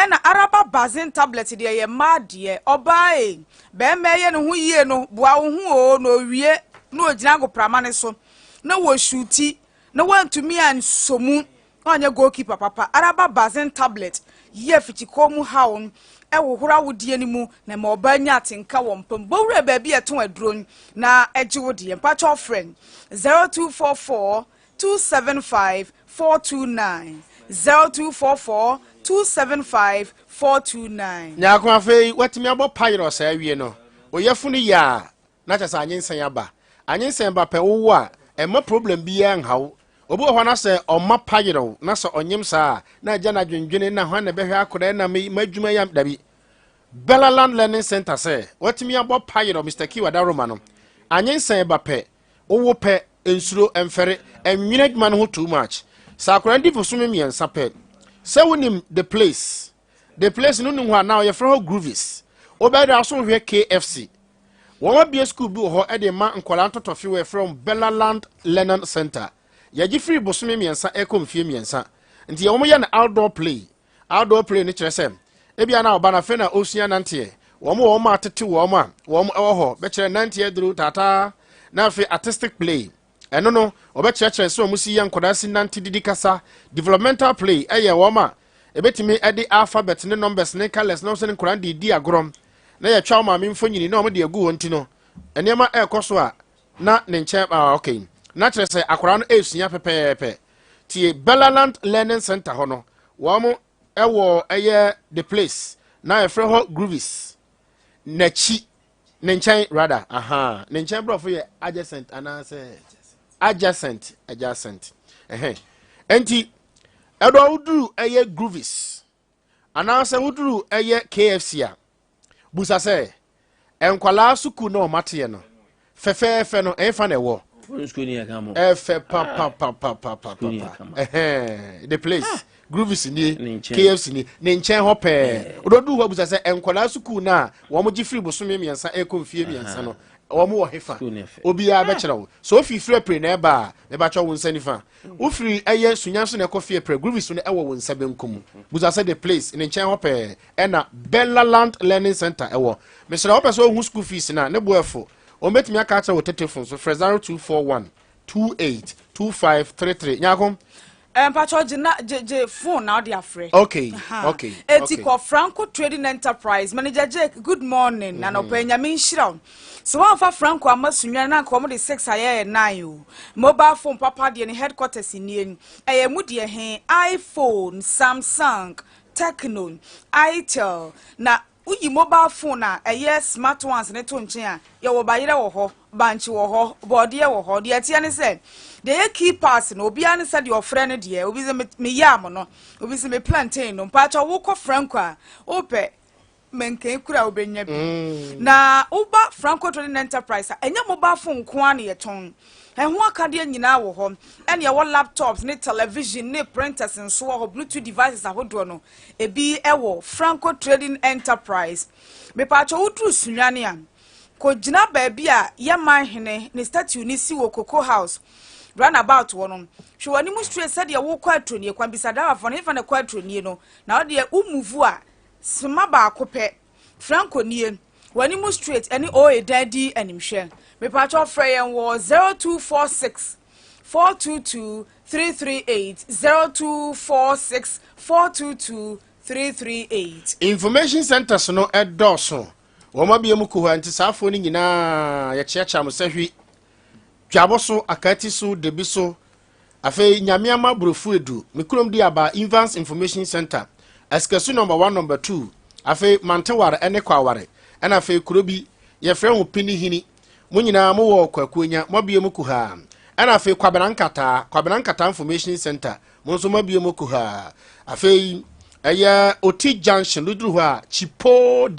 ena araba bazin tablet de ye maade obae be meye ne ho yie no boa wo hu o no wie no ogina go prama ne so na wo shuti na wantumi ansomu anya goalkeeper papa araba bazin tablet ye fitikomu hawo ewohura wodie ni mu na ma obanya atenka wompam bowre ba bi eton aduro na eji wodie mpacho friend 0244 275 429 0244 275 429 nyako afei watimi abo pyros awie no oyefunu ya na chasa anyensan aba anyensan ba pe wo a ema problem bi ya nhaw obu ho na se omma pyro na se onyem sa na agya na dwendwene na ho na behwe akora na madwuma ya dabi Bellaland Learning Center se watimi abo pyro Mr. Kiwada Roma no anyensan ba pe wo pe ensuro emfere enwene adwuma no ho too much Sakurandi for sumi mi ensape. Say wonim the place no nim now your friend Groovies. Obeda so hwe KFC. Wọ́n bia school bi ho e de ma nkwala ntotofe we from Bellaland Learning Center. Ya gi free bosome miensa e kom fie miensa. Nti ye wọ́n ye na outdoor play. Outdoor play ni kire sem. E bia na oba na fe na osua nante. Wọ́n ma atete wọ́n ewo ho be kire nante eduru tata na fe artistic play. Eno no oba kire so omusi ye nkoda si nante didi kasa developmental play eye wọ́n ebetimi edi alphabet ne numbers ne colors no se nkoda di agrom. Na ya twa ma memfo nyini na omde agu wonti no enema ekoso a na ne nche okay na kire se akora no esua pepepe tie Bellaland Learning Center ho no wo mo ewo eye the place na e frɛ ho Groovies nachi ne nchen rather ne nchen brofo ye adjacent anase adjacent enti edo uduru eye Groovies anase uduru eye KFC a busa se enkwala suku no mate no fefefe no enfa na ewo efe pa the place Groovies ni KFC ni ne nchen ho pe ododu ho busa se enkwala suku na wo mo gi free bosome miensa e konfie miensa no wo mo wo hefa obi a be kire wo so fi free pre na eba e ba cho wo nsa nifa wo free eye sunyanso na ekofie pre Groovies no ewo wo nsa benkum busa se the place ne nchen ho pe e na Bellaland Learning Center ewo mesra wo pese wo school fees na ne boefo o metimi aka acha wo telephone so 0241 282533 nyako Pacho je phone now they are free. Okay. Etiko Franco Trading Enterprise manager Jake, good morning. Na no penya min shiraw. So one for Franco ama Sunyani na komo de 6 aye 9 mobile phone papa de headquarters ni mu de iPhone, Samsung, Tecno, Itel na uyi mobile phone na smart ones ne to nchen a ye wo bayire wo ho banchi wo ho body wo ho de atia ne se de key pass no obi an se de ofre ne de obi se me yam no obi se me plantain no pacha wo ko Franco a ope menke kura obenya bi na uba Franco Trading Enterprise enya mobile phone ko an ye ton ho akade nyina wo ho ene ye wo laptops ne television ne printers nso wo bluetooth devices ahodo no ebi ewo Franco Trading Enterprise me pacho utru Sunyani a ko gina ba bia ye manhene ne statue ni si wo Cocoa House runabout wo no hwewani mu straight said ye wo kwatro ni kwambisa da afo ne fa na kwatro ni no na wo de umuvu a sma ba akopɛ Franco nie wani mu straight any o daddy animhwe me pacho freyen wo 0246 422 338 0246 422 338 information centers no edoso wo mabie mu ko anti safo ni nyina ya chiacha mo sahwi dwaboso akati so debiso afi nyamiama brofu edu mikurom di aba Evans Information Center eskesu number 1 number 2 afi manteware ene kwaware ena afi kurobi ye frɛ ho pini hini mo nyina mo wo kwakunya mabie mu ko ha ena afi kwaberankata Information Center mo nso mabie mu ko ha afi eye Oti Junction ludru ho a Chipo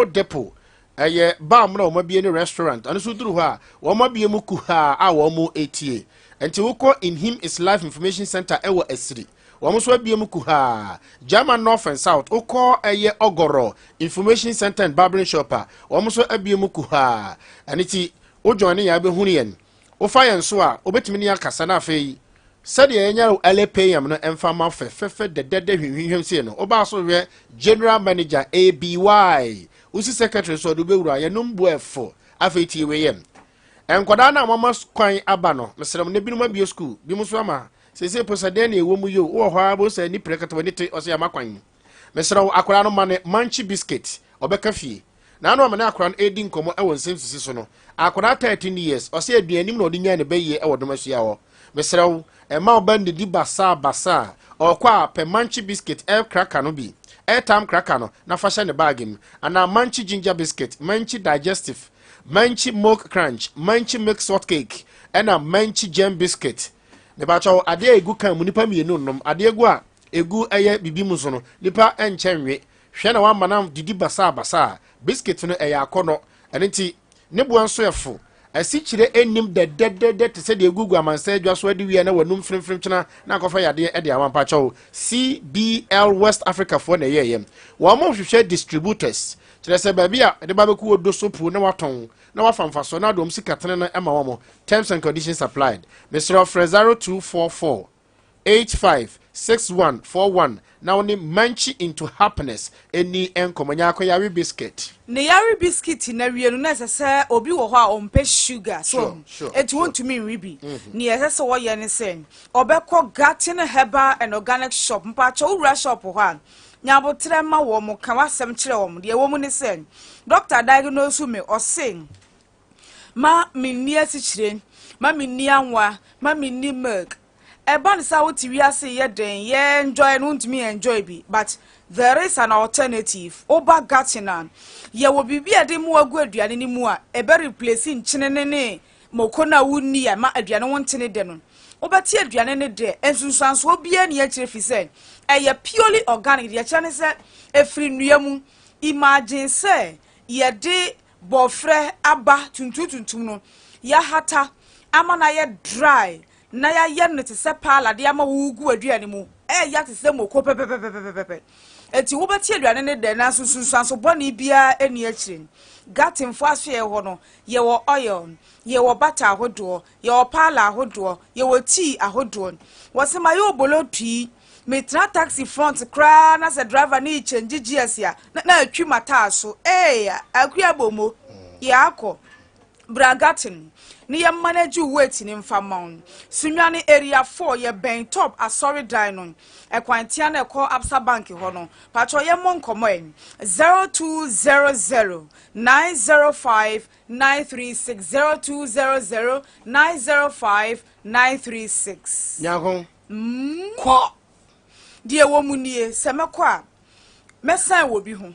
Depot eye ba mra o mabie ni restaurant anu so duru ho a wo mabie mu ko ha a wo mo etie enti woko in him is life Information Center ewo asiri wo so abie mu ko ha German North and South woko eye Ogoro Information Center and Barbering Shop wo so abie mu ko ha aniti o join ya be hunu yen wo fa yen so a obetimi ni akasa na afei sade enya LPM no emfa ma fefe de hwehwem sie no oba so hwe General Manager ABY usi secretary so do bewura ye numbu efo afei tie we yem enkoda na mama kwan aba no mesrem ne binuma bio school bi muso ama sese posade na ewo mu yo wo ho abo sa ni prekato ni te oso ya makwan mesrem akora no mane manchi biscuit obeka fie na no amane akora no edi nkomo ewo nsem sisi so no akora 13 years oso aduanim na odinya ne beye ewo domasua ho mesrem ma obande di basa okwa pe manchi biscuit cracker no bi airtime cracker no na fashion the bagim and manchi ginger biscuit manchi digestive manchi milk crunch manchi milk salt cake and a manchi jam biscuit ne ba chawo Adea egu kan mu nipa mienu nom Adea egu a egu eye bibi mu so no nipa enchenwe hwe na wa manam didi basa biscuit no eye akono enti ne bo anso efo asichire enim de te se de gugu amansa adwa so ade wie na wanum frimfrim chena na kofa yade e de awampa chawo CBL West Africa for na yeyem wo mo hwehwe distributors kire se ba bia de ba beku odo sopu na waton na wafamfa so na dom sikatene na ema wo mo terms and conditions applied Mr. Frezaro 244 856141 now ni manchi into happiness any enkomanya akoyari biscuit ne yari biscuit na wienu na sese obi wo ho a ompe sugar so it want to mean ribi ne sese wo ye ne sen obekọ garden herbal and organic shop mpacha ura shop ho a nyabotre ma wo mo ka wasem kire wo mo de wo mo ne sen doctor diagnose me o sen ma minni asichire ma minni anwa ma minni milk Eban sa wuti wiase ye den ye enjoy no ntimi enjoy bi but there is an alternative oba gatinan ye wo bibia de mu agu aduane ni mu a ebe replace nkyene ne mokona wuni ya ma aduane wontene de no obati aduane ne de ensunsanso obia ne akire fi se eye purely organic ye chane se efri nuamu imagine se ye de bofre aba tuntuntum no ya hata amana ye dry na ya yen te se pala de ama wugu aduane mu ya te se moko pepepepepepe eti wo beti aduane ne de na sunsunso boni bia eni akire gatin fo ahwe ho no ye wo oil ye wo butter ahodo ye wo pala ahodo ye wo tea ahodo wo se ma yo bolo tui metra taxi front kra na se driver ni change GS ya na atwi mata so akua bomo ya akọ bragatin ni ye manage weight ni mfamon Sunyani area 4 ye ben top asori dinon ekwantia na ekọ Absa bank ho no pacho ye mon komo 0200 905 936 0200 905 936 nyaho ko die wo munie semekọ a mesan wo bi ho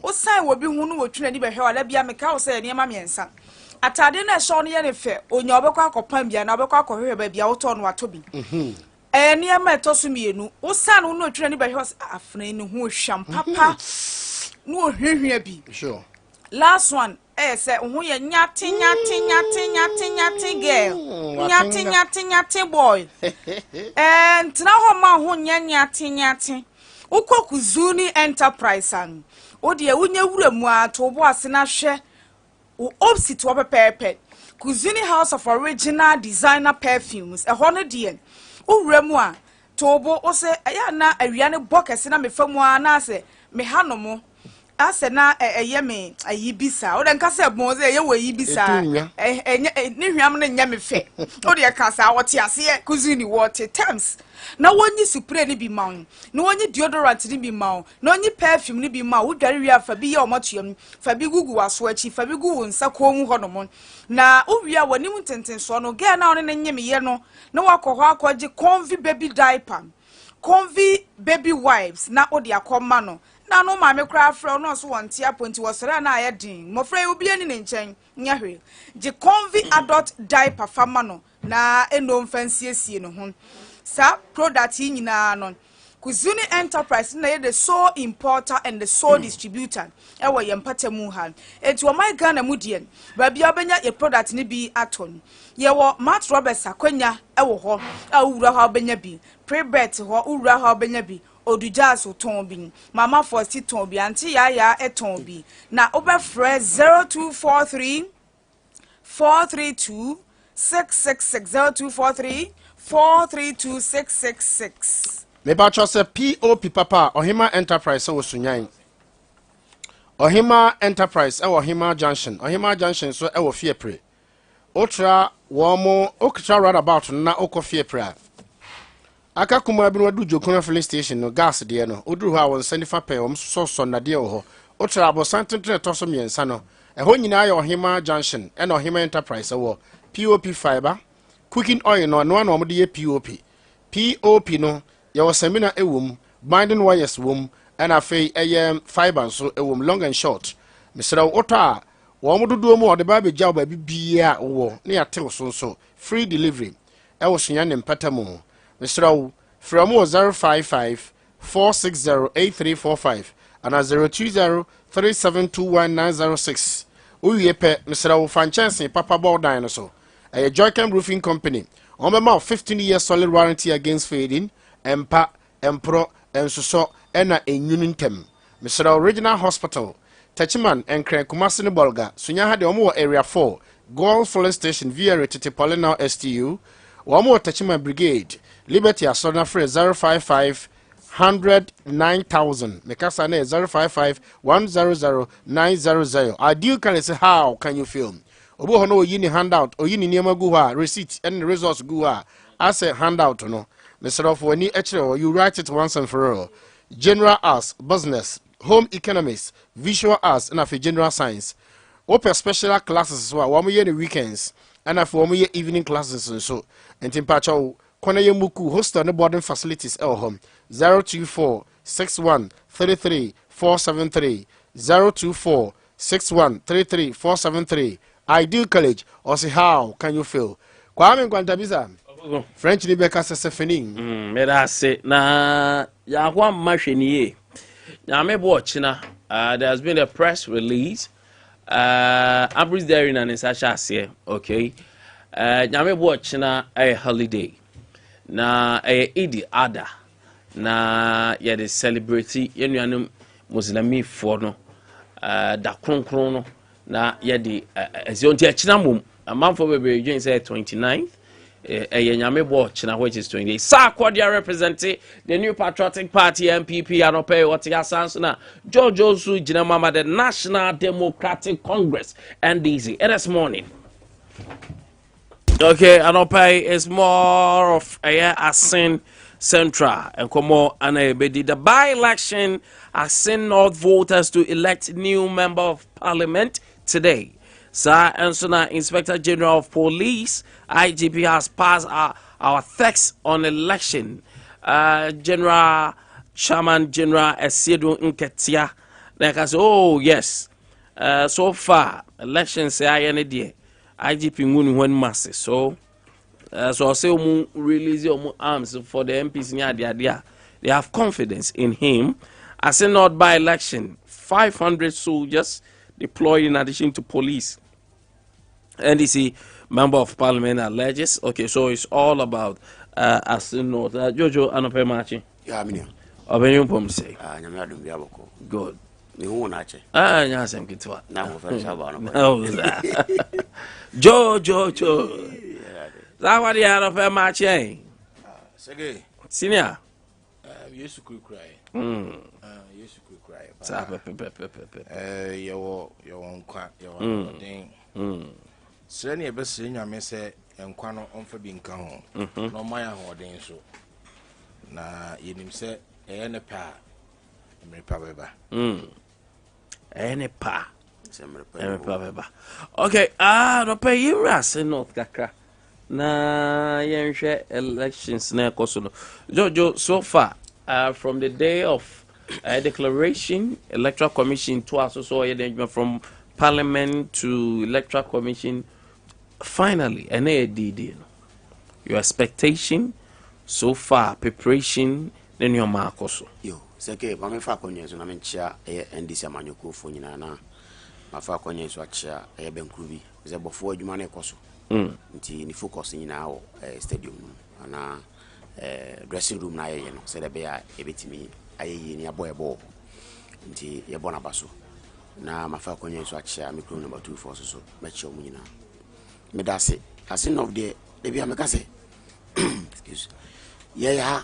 o san wo bi ho no wotwena ni behwe wala bia meka wo se ne ma miensa atade na show no ye ne fe onya obekọ akọpam bia na obekọ akọhwehwe ba bia woto no wato bi ne ma etoso mienu wo san no otwena ni behwe afna ni ho hwam papa no hwehwe bi sure last one say ho ye nyate girl nyate boy na ho ma ho nyate ukokuzuni enterprise an odi e wunye wuramu ato bo ase na hwe o opposite wo pepepe Kuzuni House of Original Designer Perfumes ho no de wuramu a tobo o se ya na awia ne bokese na mefamu a na ase me hanomo ase na me ayibisa o de nka se bon se ye wayibisa ne hwam ne nya me fe o de ka sa wote ase Kuzuni water terms na wonyi spray ni bi maun na wonyi deodorant ni bi maun na wonyi perfume ni bi maun wo dware wi afa bi ye omotuam fa bi gugu waso achi fa bi gugu nsa komu honom na owia wani mu tenten so no ge na one ne nyeme ye no na wakoho akoje convi baby diaper convi baby wipes na odi akoma no na no ma me kra afro no so wonte aponti wosere na ayedin mofra obi ani ne nchen nyahwe je convi adult diaper fama no na eno mfansiesie no ho sa product nyina no Kuzuni Enterprise na ye the sole importer and the sole distributor ewo ye mpatamu ha enti o my Ghana mu die ba bia obenya ye product ni bi aton ye wo Matt Roberts akwanya ewo ho awura ha obenya bi Prebet ho ura ha obenya bi Odujas ton bi Mama Fosti ton bi anti ya eton bi na obefre 0243 432 666 0243 432666 me ba cho se POP papa Ohima Enterprise wo Sunyani Ohima Enterprise Ohima Junction so e wo Fiepre otra wo mo okra round about na okọ Fiepre aka kuma bi no du Jokuna filling station no gas de no oduru ha won sani fa pe so na de wo ho otra abosantentre to so miensa no e ho nyina ya Ohima Junction e na Ohima Enterprise wo POP fiber cooking oil no no mo de POP no your seminar ewum binding wires wom and afei fiber so ewum long and short Mr. Ota wo mo dodo mo de ba be jaw ba bibia wo na ya tew so free delivery e wo Sunyani mpatamu Mr. from 055 460 8345 and 020 3721906 Uye pe Mr. Franchensi Papa Bordan so. A Joycam Roofing Company. On the mouth 15-year solid warranty against fading, Empa, Empro, and so Enna in Union Tem. Mr. Original Hospital. Tachiman and Crank Kumasini Bolga, Sunyani de Omo Area 4, Golf Police Station via Retete Polina STU, Wamo Tachiman Brigade, Liberty Asona Free 055 100 9000. Mekasane 055 100 900. Ideal can say how can you film? Obo hono yini handout or yini niema guha receipt and results guha as a handout no. Mr. of when you write it once and for all. General arts, business, home economics, visual arts, and for general science. Open special classes as well. 1 year the weekends, and for 1 year evening classes and so. And in Pacho, Konaye Muku hostel and boarding facilities at home 024 61 33 473 024 61 33 473. Ideal College or say how can you feel? Kwame Nkwantabisa. French ni beka sese fening. Me da say na ya kwa masheni. Now, I'm watching. There has been a press release. Abris Dairy and Sasha okay. I'm watching a holiday. Na Idi Ada. Na ya the celebrity. Yenu Muslimi fono. Da krono. Na ya the ezionti achinamum. A month for baby June say 29th. Nyame watch na which is 28. Sakwadia representing the New Patriotic Party MPP and pay what ya sans na George Osu Jinamama the National Democratic Congress NDC this morning. Okay, and pay is more of a Asin Central and Komo and the by-election Asin North voters to elect new member of parliament today. Sir Ansona, Inspector General of Police, IGP has passed our text on election. General Chairman General Esiedu Nketia. Like I say, oh yes. So far, elections say I any day. IGP Nguni when massive. So I say release your arms for the MPs in Adea. They have confidence in him. I say not by election. 500 soldiers deployed in addition to police. NDC member of parliament alleges. Okay, so it's all about Asino. Jojo Anope Machi. Yeah, I Obenyo Pomse. Good. Nyasem kitwa. Jojo. Zawadi Anope Machi. Sege. Senior. Yesu cry. Yesu cry. Sa Yo nkwa, yo den. Sɛ ne yɛbɛsɛ nyame sɛ nkwa no ɔmfa bi nka ho na ɔma yɛ ahoɔden so na yɛnim sɛ ɛyɛ ne pɛ a mmerepa bɛba ɛyɛ ne pa mmerepa bɛba. Okay, no pɛ yɛwura ase north kakra na yɛnhwɛ elections na ɛkɔ so no. Jojo, so far from the day of declaration, electoral commission to us also from parliament to electoral commission. Finally, your expectation so far, preparation, then your mark also. Yo, seke, mame fa konye so na menchia NDC amanyoko fo nyina na mafa konye so achia benkrubi ze bofo adwuma na ekoso. Nti ni focus nyina wo stadium no na dressing room na ye no se de be ya ebetimi ayeye ni aboyebo. Nti ye bona baso. Na mafa konye so achia micro number 2 force so mechia mu nyina. Me da say asin of the baby ameka say excuse yeah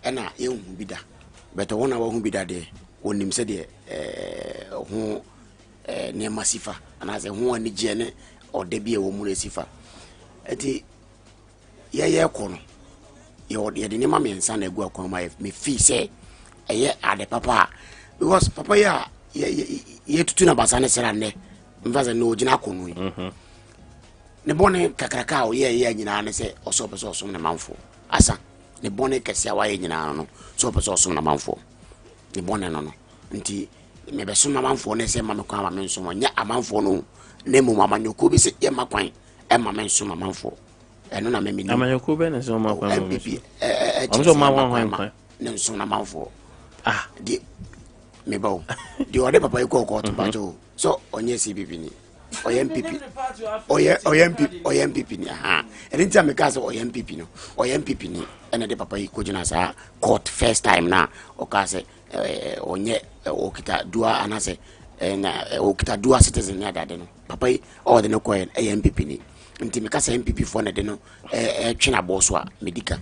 ena ye hu bida but wona wa hu bida de wonim se de hu ne masifa ana say hu ani je ne o de bia wo mu sifa eti ye ko no ye de ne ma me nsa na egu akon ma me fi say eye ade papa because papa ya ye tutu na basane sera ne mfaze no gina akonu yi ne bone kakraka o ye nyina ne se oso peso oso na manfo asa ne bone kese wa ye nyina no so peso oso na manfo ne bone no nti me be so na manfo ne se ma me kwa ma me nso nya amanfo no ne mu mama nyoko bi se ye makwan e ma me nso ma manfo eno na me mi amanyoko be ne so ma kwan MPP so ma kwan ne nso na manfo di me bawo di ode papa ko to bajo so onye CBP ni MPP MPP ni anytime me case MPP no MPP ni ene de papa yi kojina sa court first time na o case onye okita dua anase na okita dua citizen ya dade no papa yi o de no ko MPP ni nti me case MPP for na de no twena boso a medical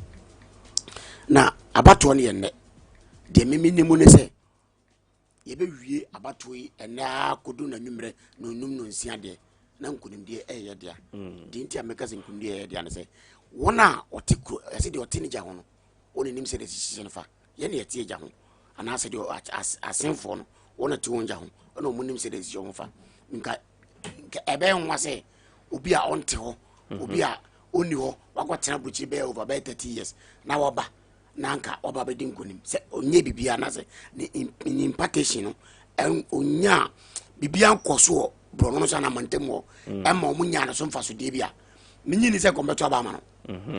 na abato no ye ne de meminim ne se ye be wie abato yi ena kodu na nwumre no num no nsia de na nkunimde ye de a de nti ameka se nkunimde ye de a ne se wona otikro ase de otini ja ho no woni nim se de sisi fa ye ne yete ja ho ana se de asenfo no wona ti wonja ho ona omunim se de sisi ho fa nka ebe nwa se obi a onte ho obi a oni ho wakotena buchi be over by 30 years na woba nanka oba be dinkonim se onye bibia na se ni impartation no onya bibia nkoso bro no so na mantemo emma omunya na so mfa so de bia menyini se kombeto aba ma no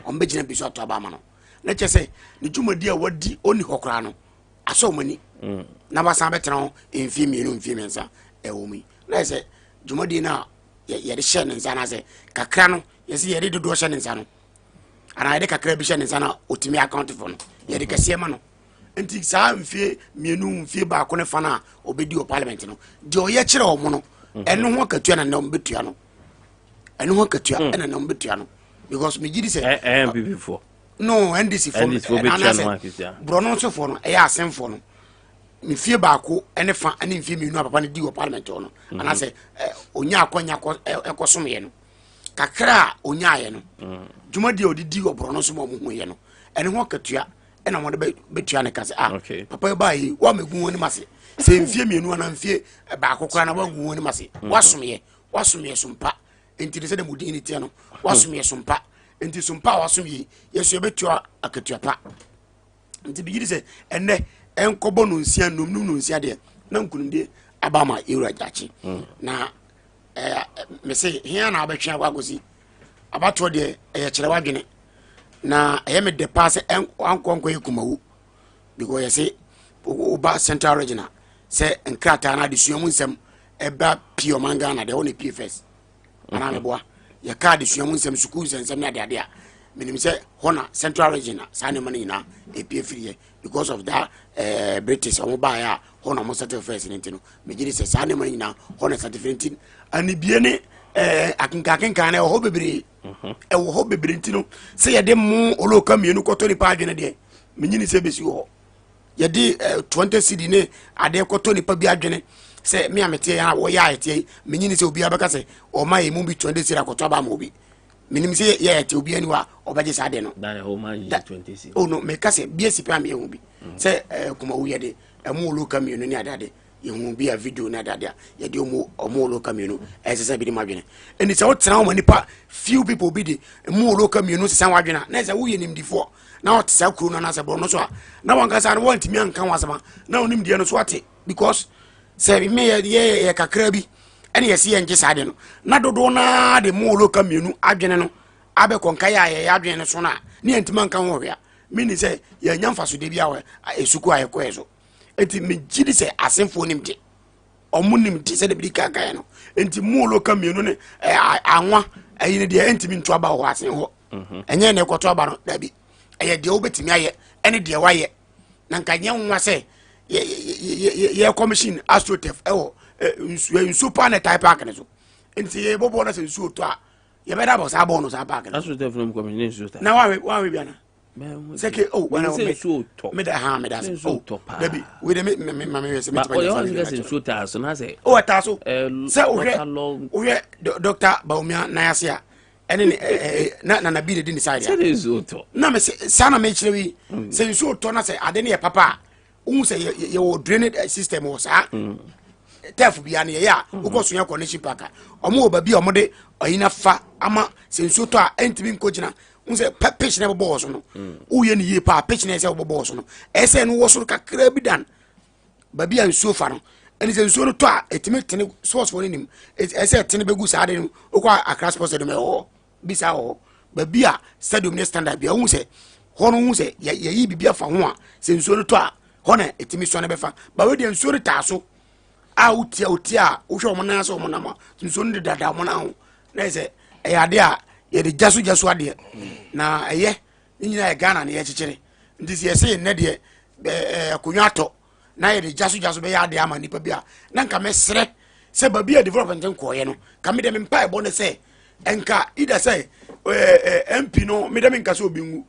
ombegina bi so to aba ma no na chese ni dwumadi a wadi oni kokora no aso mani na basa betena ho mfi mienu mfi mensa ewomi na se dwumadi na ye de hye ne nsa na se kakra no ye se ye de do hye ne nsa no ana de kakra bi hye ne nsa na otimi account for no ye de kase ma no enti sa mfie mienu mfie ba ko ne fa na obedi o parliament no de o ye kire o mo no eno ho katua na mbetua no eno ho katua ena na mbetua no because me gidi say MPP for no NDC for bro no so for no e ya asemfo no me fie ba ko ene fa ene mfie mienu papa ne di o parliament no ana say onya akonya ekosom ye no kakra onya ye no dwuma di odidi o bro no so mo hu ye no ene ho katua ena mo de betua ne kase papa ba yi wa megu woni mase se mfie mienu na mfie ba kokora na wa gu woni mase wasomye sompa enti se de mudi ni tie no wasomye sompa enti sompa wasomye yesu betua akatua pa enti bigidi se enne enkobo no nsia nom no nsia de na nkunumde abama ewura jachi na me se hia na abetwe agwagosi abato de kire wadwene na me de pass ankonko yekumawu because you say oba central regional say nkrata na de suamu nsem eba pio manga na de woni PFS ana me boa ya ka de suamu nsem school nsem na de ade a menim say hona central regional sa ne mani na PFS because of that British oba ya hona mo settle first ni ntino me gidi say sa ne mani na hona certificate ani biene akinka na ho bebre e wo ho bebre ntino say ye de mu oloka mienu koto ni pa adwene de menyini se besi ho ye de 20 cedi ne ade koto ni pa bi adwene se me amete ya wo ya ete menyini se obi abaka se o ma ye mu bi 20 cedi akoto ba ma obi menim se ye ete obi ani wa obaje sa de no dan ho ma 20 cedi oh no me ka se bi esi pa me ye hu bi se kuma wo ye de mu oloka mienu ni adade yehu bi a video na dada ye de omo lo kamienu esese bi de madwene eni se wotena o manipa few people bi de mu lo kamienu se san wadwena na se wo ye nimdifo na wot sa kru na se bro no so na wanka sa no want mi anka wasama na onim de no so ate because se bi me ye kakra bi eni ye se ye nje sa de no na dodo na de mu lo kamienu adwene no abe konka ye adwene no so na ne antima nka ho hwea mini se ye nyamfa so de bi a esuku ayeko ezo enti me gidi se asenfo nimde omunimde se de bi kaka no enti mu lo kamienu ne anwa ayine de enti mi nto aba ho asen ho enye ne koto aba no da bi eye de obetimi aye ene de waye na nka nye nwa se ye commission astrotef ewo nsu pa na type park ne so enti ye bobo na se nsu to a ye be da bo sa bo no sa park astrotef no commission nsu ta na wa we bia na seke when I me da ha me da so baby we me se me o yo nse so ta so na say o ta so se o hwe doctor Baumia na yase a ene na bi de ni side se so to na me se na me kire wi se so to na se ade ne papa un se ye wo drainage system wo sa tef bia ne ye a wo ko so ya connection paka omo oba bi omo de oyina fa ama se so to a entimi nkojina unse pitch na bobo so no uye ni ye pa pitch na se bobo so no ese no wo so kakra bi dan ba bia nsuo fa no eni se nsuo no to a etime tene source for nim ese tene begu sa ade no okwa Accra Sports Stadium o bisa o ba bia stadium ne standard bia unse hono unse ye yi bibia fa ho a se nsuo no to a hona etime so na be fa ba we de nsuo no ta so a utia usho mona so mona ma nso ndi dada mona ho na se ade a ye de jaso ade na eye nyina e Ghana na ye kikire ndi se ye ne de akonwa ato na ye de jaso be ya ade ama nipa bia na nka mesre se babia development nko ye no ka me de me mpa e bo ne se enka ida se MP no me de me nka so obi ngu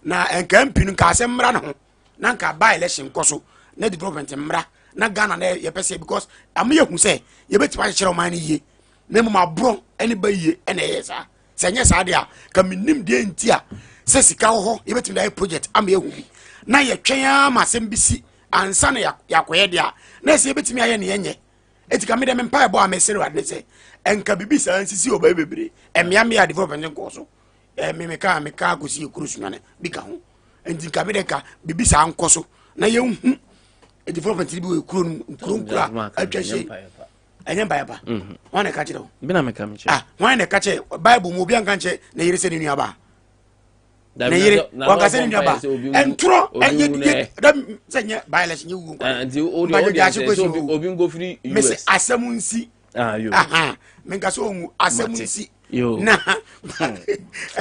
na enka MP no ka se mra no ho na nka ba election koso na development mra na Ghana na ye pese because am ye hu se ye betima kire man ye na mu mabro ene ba ye ene ye sa se nye sa de a ka minim de ntia se sika ho ye betima da project am ye hu bi na ye twen ama sem bisi ansa na ya koye de a na se ye betima ye ne yenye etika me de me mpa e bo amesere wa ne se enka bibi sa ansisi oba bebre emia me ya development nko so me ka go si ekuru Sunyani bi ka ho enti ka me de ka bibi sa nko so na ye hu e development bi we kura atwahye enye mpa wana ka kire bi na me ka me che wana ka che bible mo bi an ka che na yire se ni nuaba na yire wa ka se ni nuaba entro enye da senye bible nye wu anti obi ngo free US me se asem nsi yo me ka so onwu asem nsi na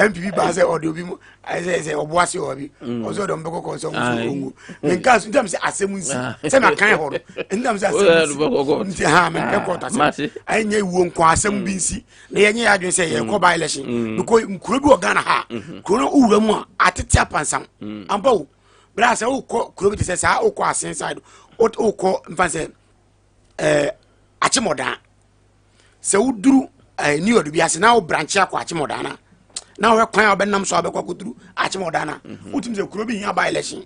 MPP ba se audio bi mo se oboase obi ozo do mbeko ko so onwu me ka so ndam se asem nsi se ma kan ho ndam se asem nsi ha me ke ko ta se anya wuo nko asem bi nsi na yenye ya adwen se ye ko ba election because nkuro bi o Ghana ha kuro no uwura mu atete apansam amba wo bra se wo ko kuro bi se sa wo ko asen side wo ko mfanse achimoda se wuduru ni odu biase na wo branch akwa achimodana na wo kwan obenam so abekwa kuturu achimodana utim se kuro bi hia ba election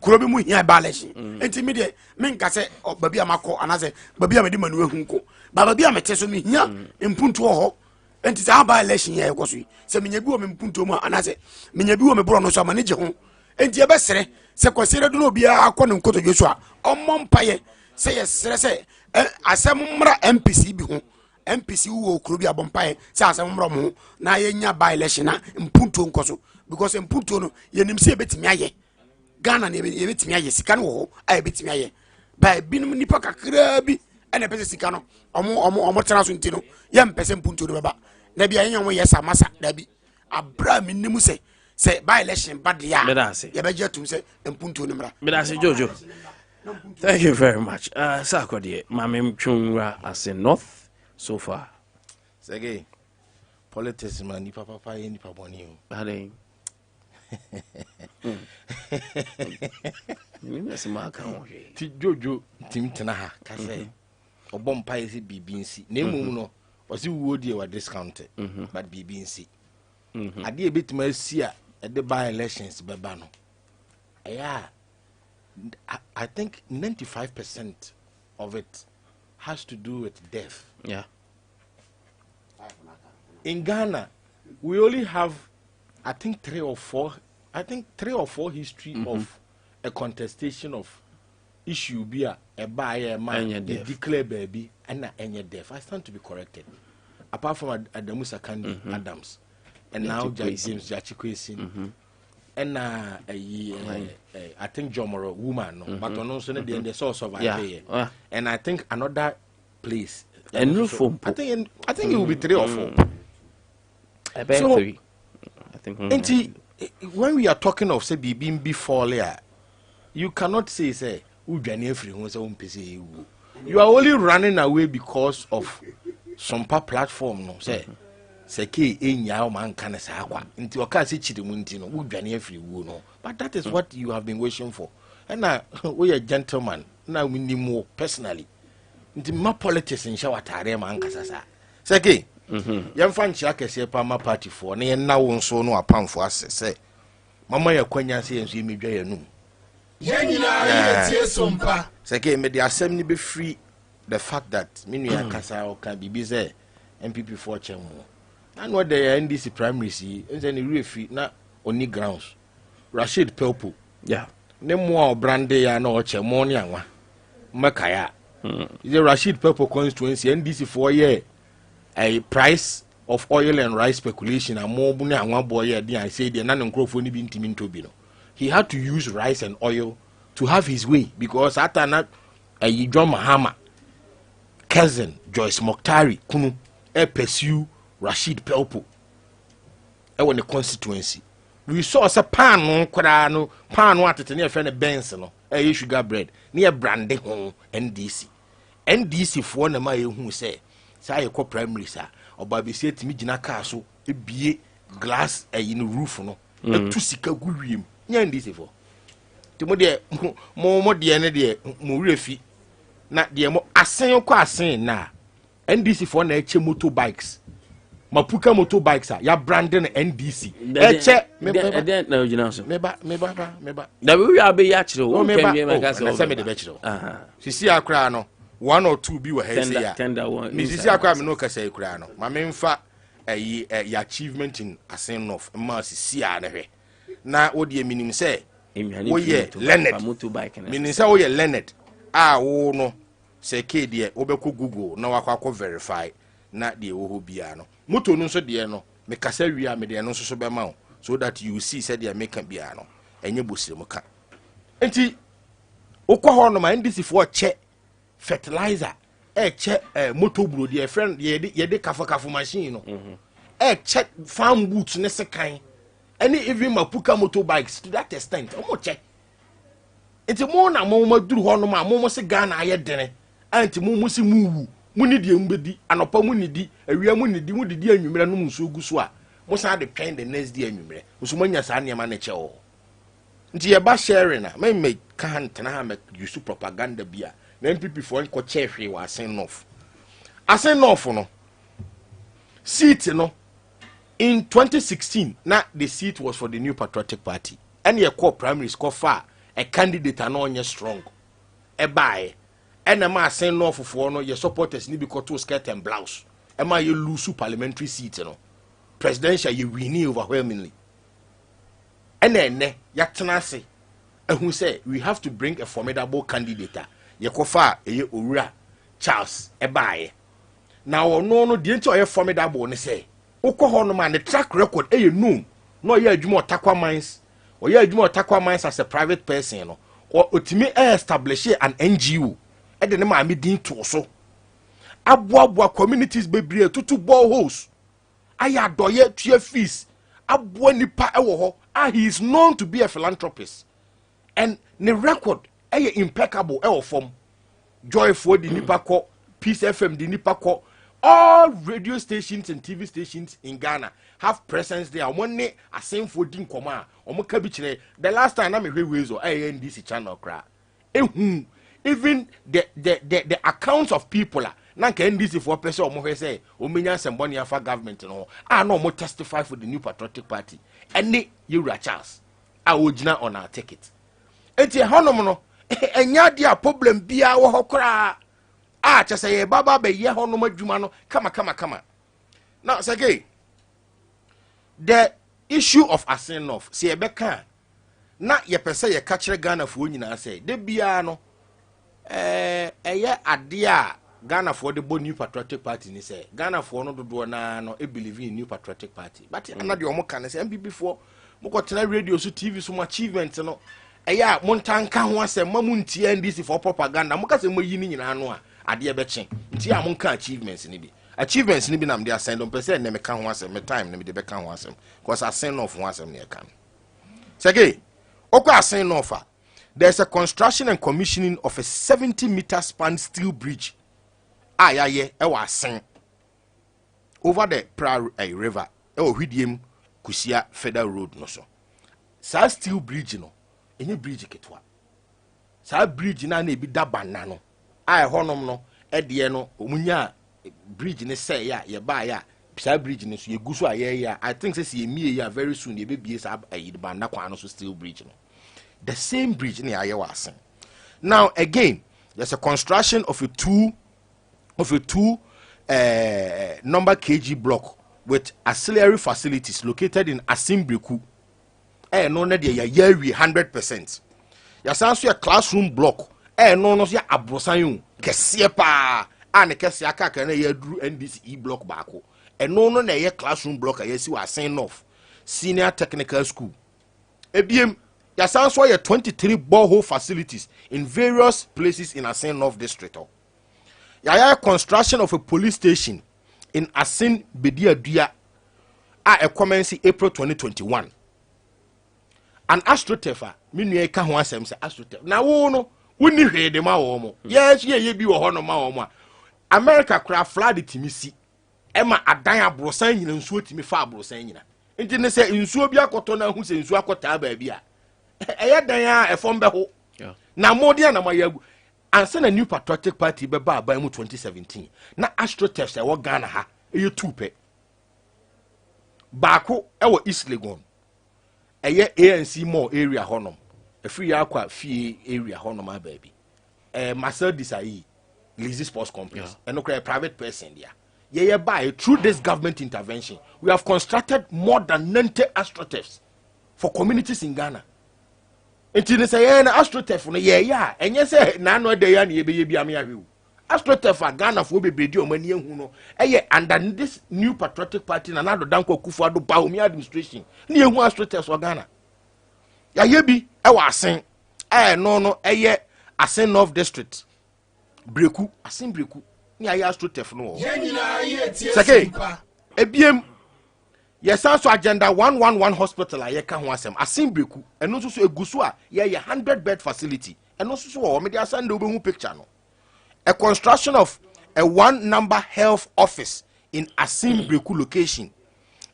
kuro bi mu hia ba election enti me de me nka se babi amako anase babi amedi manu ehunko babi amete so me hia mpuntu ho enti se ba election ye ekoso se menye bi wo me mpuntu mu anase menye bi wo me bro no so amane je ho enti e besere se kwasere do no bia akọ ne nkoto Joshua ommo mpaye se ye sere se asem mra MPC bi ho MPC wo kuro bi abompae se asem mra mo na ye nya ba election na mpunto nkoso because mpunto no ye nim se ebetimi aye Ghana na ye betimi aye sika no ho a ebetimi aye ba binum nipa kakra bi ene pese sika no omo tena so ntino ye mpese mpunto no baba na bia yen wo ye samasa da bi abra minnim se by election bad ya ye beje tum se mpunto no mra bedase Jojo. Thank you very much. Sakodi, Mamim Chungra as in North so far. Sege, politics man, ni papa ni papa ni. Ade. Ni mesi maka onje. Ti Jojo tim tena ha ka say. Obom pa isi bibinsi. Na emu no, osi wo die wa discount. But bibinsi. Ade ebetima si a the by elections beba no. Aya I think 95% of it has to do with death. Yeah. In Ghana, we only have, I think, three or four history of a contestation of issue be a buyer man, they declare baby, and any death. I stand to be corrected. Apart from Adamusa Kandi Adams, and now James Jachikwesin. And I think Jomoro woman, but on also the source of Abia. And I think another place. And no phone. I think it will be 3 or 4. I bet 3. I think. When we are talking of say being before there, you cannot say you are only running away because of Sompa platform. No say. Seke enya man kana sakwa nti oka se chiri mu nti no wudwane afiri wu no but that is what you have been wishing for and we are gentleman na we need more personally nti ma politics in shower tare man kasa sa seke yemfa nchia kese pa ma party for na ye na wo nso no apamfo ase se mama ya kwanya se enso emedwa ya num yenyina ye tie Sompa seke me the assembly be free the fact that minu ya kasa o kan bibi say MPP for chemu and what the NDC primary see is any refi na oni grounds Rashid Pelpo yeah ne mo brande ya na oche mo ni anwa makaya is Rashid Pelpo constituency NDC for year a price of oil and rice speculation and more bu ni anwa boy dey I say dey na nkrofo ni bi ntimi ntobi no he had to use rice and oil to have his way because atana a John Mahama cousin Joyce Mokhtari kunu pursue Rashid Pelpo in the constituency. We saw a pan atete near friend Benz no sugar bread near branding home NDC for na my who say say ko primary sir oba be say timi gina car so ebie glass in roof no to sika gu wiem nya NDC for timo de mo de ne de mo refi na de mo asen ko asen na NDC for na eche motorbikes mapuka motorbikes ya branding NDC eche na original so me ba da we be ya chiro o me ka say me de be chiro sisi akra no 1 or 2 bi wa hesi ya tender one me sisi akra me no ka say kra no ma me mfa ya achievement in asen of ma sisi ya na hwe na wo de minim say wo ye learned minim say wo ye learned wo no say ke de wo be ko Google na wakwa verify na de wo ho bia no moto no so de no me kasa wi me de no so be ma so that you see say de make bia no enye bosire mu ka enti ukwa ho no ma ndisi fo che fertilizer che moto buro de friend ye de kafo machine no che farm boots ne sekan any even mapuka motorbikes to that extent omo che enti mo na mo maduru ho no ma mo se Ghana aye dene anti mo si muwu muni die mbedi anopa muni di awia muni di mudi di anwumre no nso gu so a mo sa de twen the next day anwumre nso manya sa ne ma ne che o nti ye ba sharing na me kan tena ha me use propaganda bia na MPP for nko che hwe wa asen north no seat no in 2016 na the seat was for the New Patriotic Party and your core primary score far a candidate and strong e buy and ma asen north for no your supporters ni because to skirt and blouse e ma you lose parliamentary seat no presidential you win overwhelmingly and then ya tena se who say we have to bring a formidable candidate ye kofa owura Charles ebaye now no the entire formidable ne say ukọ no man the track record no ye adwuma otakwa mines or ye adwuma otakwa mines as a private person no or otimi establish an NGO e de ne ma me din to so aboa communities bebre tutu boreholes aya doye tue fees aboa nipa e wo ho he is known to be a philanthropist and the record impeccable from Joy for the Nipako, Peace FM the Nipako, all radio stations and TV stations in Ghana have presence there. One day a same for Din Koma or Mokabichre. The last time I'm a ways or ANDC channel cry. Even the accounts of people nanka NDC for person or more say Omenya Semboni Afa government no no more testify for the New Patriotic Party. Any you chance I would not on our ticket. Enti honom no enya dia problem bia wo hokra chese ye baba be ye honom adwuma no kama now say the issue of asen of se ye beka na ye pese ye ka kire Ghana fo nyina say de bia no eye Adea Ghana for the New Patriotic Party ni say Ghana for no dodo na no e believe in New Patriotic Party but na de omo kan say MPP for mo ko tena radio so TV so achievement no eya montanka ho asem mamunti NDC for propaganda mo kase mo yi ni nyina no a ade beche nti a monka achievements ni bi na me dey assign don person na me ka ho asem me time na me dey be ka ho asem because assign of ho asem na e kan sege okwa assign of there's a construction and commissioning of a 70-meter span steel bridge ayaye e wa assign over the Pra river e o hwidiem kusia federal road no so sa steel bridge no any bridge ketwa sa bridge na ebi da banna no honom no de no omunya bridge ne say ya ye ba ya sa bridge ne so ye guso aye I think say ye mie ya very soon ye be bie sa banna kwa no so steel bridge no the same bridge ne aye wasen now again there's a construction of a two number kg block with auxiliary facilities located in Asimbriku. No na de ya 100%. Ya sanso ya classroom block. No ya abrosan kese pa. Ne kese aka na ya duru NDC block baako. No na ya classroom block ya si wa sign off. Senior Technical School. Ebiem ya sanso ya 23 borehole facilities in various places in Asen North District. yaya construction of a police station in Asin Bediadua a commence April 2021. An astroturf minue ka ho asem se astroturf na wo no woni hwede ma wo mo yes ye bi wo ho no ma wo mo America kra flood timisi ema adan abrosan nyina nsuo timi fa abrosan nyina nti ne se nsuo bi akoto na hu se nsuo akota ba bia eye dan a efom be ho na modi na mayagu ansa na New Patriotic Party be ba mu 2017 na astroturf se wo Ghana ha eye tupe baako ewo East Legon eye ANC more area honom free akwa fie area honom ababi Marcel Desailly Lizzy Sports Complex and no private person there yeah by through this government intervention we have constructed more than 90 astroturfs for communities in Ghana. Until say na astroturf no yeah enye say na no dey ya na ye bi am ya hwe astroturf Ghana for be bredi o mani ehu no under this New Patriotic Party na do danko Akufo-Addo Baomi administration na ehu astroturf for Ghana ya ye bi Asen no Asen North District Breku Asen Breku ni aya astroturf no seke ebiem yes also agenda 111 hospital a ye ka ho asem Asen Breku eno so eguso a ye 100-bed facility eno so wo me dia sande obehu picture no a construction of a 1-number health office in Asen Breku location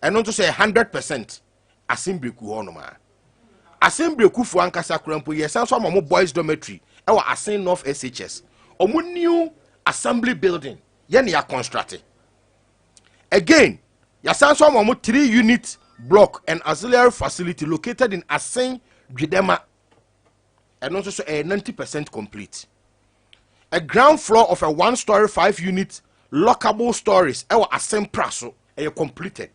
eno so 100% Asen Breku ho no ma Asen Breku fu ankasa krampo yes also mo boys dormitory e wa Asen North SHS omo new assembly building ye na ya constructed again yes also mo 3-unit block and auxiliary facility located in Asen Dwedema and also so 90% complete. A ground floor of a 1-story 5-unit lockable stories e wa Asen Praso e completed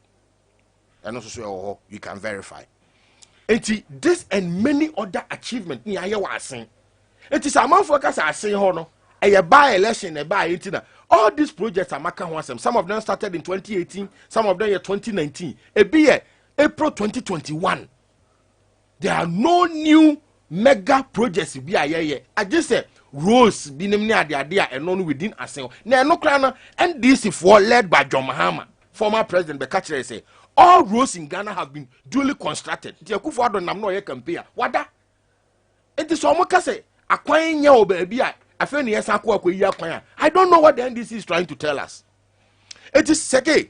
and also so you can verify. This and many other achievements ni aye wa Asen. It is a man focus Asen ho no a by election a by it. All these projects are making one. Some of them started in 2018, some of them in 2019. A be April 2021. There are no new mega projects. Be I just say roads be named Adea and none within Asen. Now no crana and this is for led by John Mahama, former president. Bekachere say all roads in Ghana have been duly constructed. The Akufo-Addo nam no ye compare. Wada? It is almost say akwan nya obabi a afeni yes akwa yi akwan. I don't know what the NDC is trying to tell us. It is seke.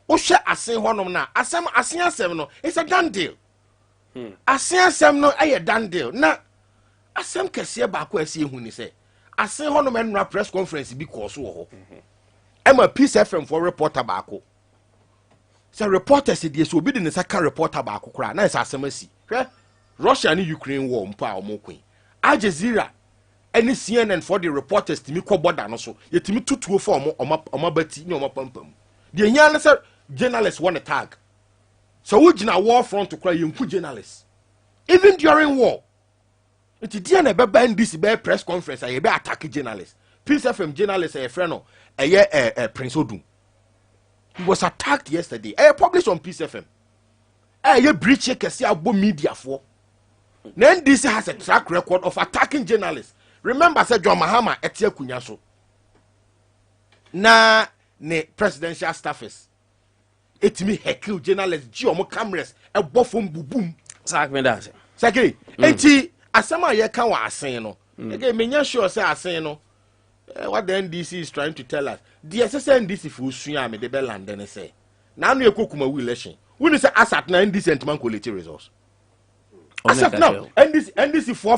O hwe Asen honom na Asen no it's a done deal. Asen no a done deal. Na asem kese ba ko asi ehu ni say Asen honom enra press conference bi ko so ho. Emma Peace FM for reporter ba ko. So reporters say so obi de ne saka reporter ba ko kra na is asem asi. Hwe Russia and Ukraine war mpa o mo kwen. Al Jazeera any CNN for the reporters timi ko border no so yetimi tutuo for omo bati ni omo pampam. The nyan say journalists want a tag. So we gina war front to cry yenku journalists. Even during war. It is na beba NDC be press conference aye be attack journalists. Peace FM journalist a friend no Prince Odum. He was attacked yesterday. Published on Peace FM. Breach kesi abo media for. Then this has a track record of attacking journalists. Remember, said John Mahama etie kunyaso. Na ne presidential staffers. Etimi heckle journalists, ji omo cameras, e bofom bubum. Sak me that. Sake, enti asama ye kan wa Asen no. Again, menya sure say Asen no. What the NDC is trying to tell us. The NDC for Sunyani de Beland and say. Now you kokuma election. We say asat na NDC and quality results. Asat now NDC for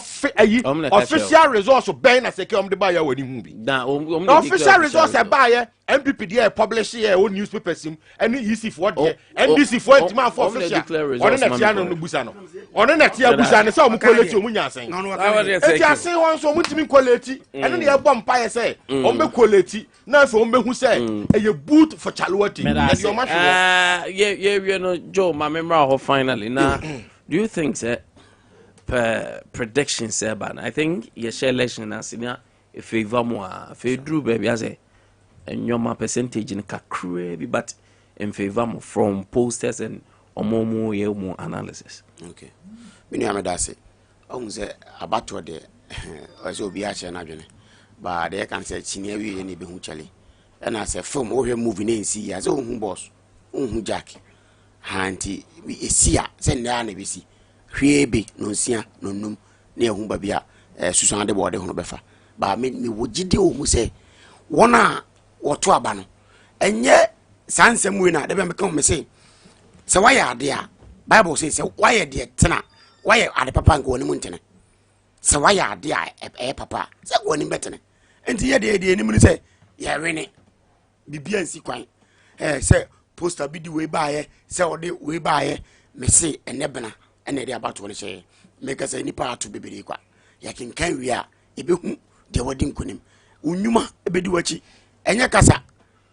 official results of Ben as a come the buyer when you movie. Official results are buyer MPP there publish here own newspapers and easy for there NDC for demand for official. On the next year no busano. On the next year busano so quality omunya sen. Eti asen won so mutimi quality and the bomb pie say ombe quality na so ombe hu say e boot for chaluati. Yeah no Joe my memory finally now. Do you think that prediction say ban I think your share election na senior if favor more drew baby as a nyoma percentage in kakre bi but in favor more from posters and omomo ye mo analysis. Okay. Bini ameda say on say abato de o say obi a che na dwene But they can say senior we any be hu chale. And I say film over movie na see as hu boss. Hu Jack. Hanti we see ya send na na be see. Hwe be no sia no num na hu ba bia susan de bode hu befa. Ba me wogide o mu say wona woto aba no. Enye sansem we na de be me kan me say se waya ade a Bible says se waya de tena waya ade papa nko ni mu ntene. Se waya ade a papa se ko ni betene. Enti ye de ni mu ni say ye wene bibia nsi kwan se poster bi di we baaye se ode we baaye me se enebena ene de abato ne say make say nipa ato bebere kwa ya kenkan wi a ebehu de wodi nkonim unyuma ebedi wachi enye kasa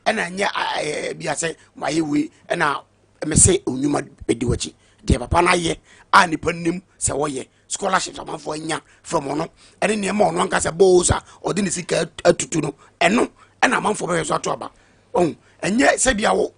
ena nya bia se maye we ena me se unyuma bedi wachi de papa na ye a nipa nim se wo ye scholarship amanfo anya from ono ene ne ma ono anka se boza odi ne sika atutu no eno ena amanfo be so ato aba enye se bia wo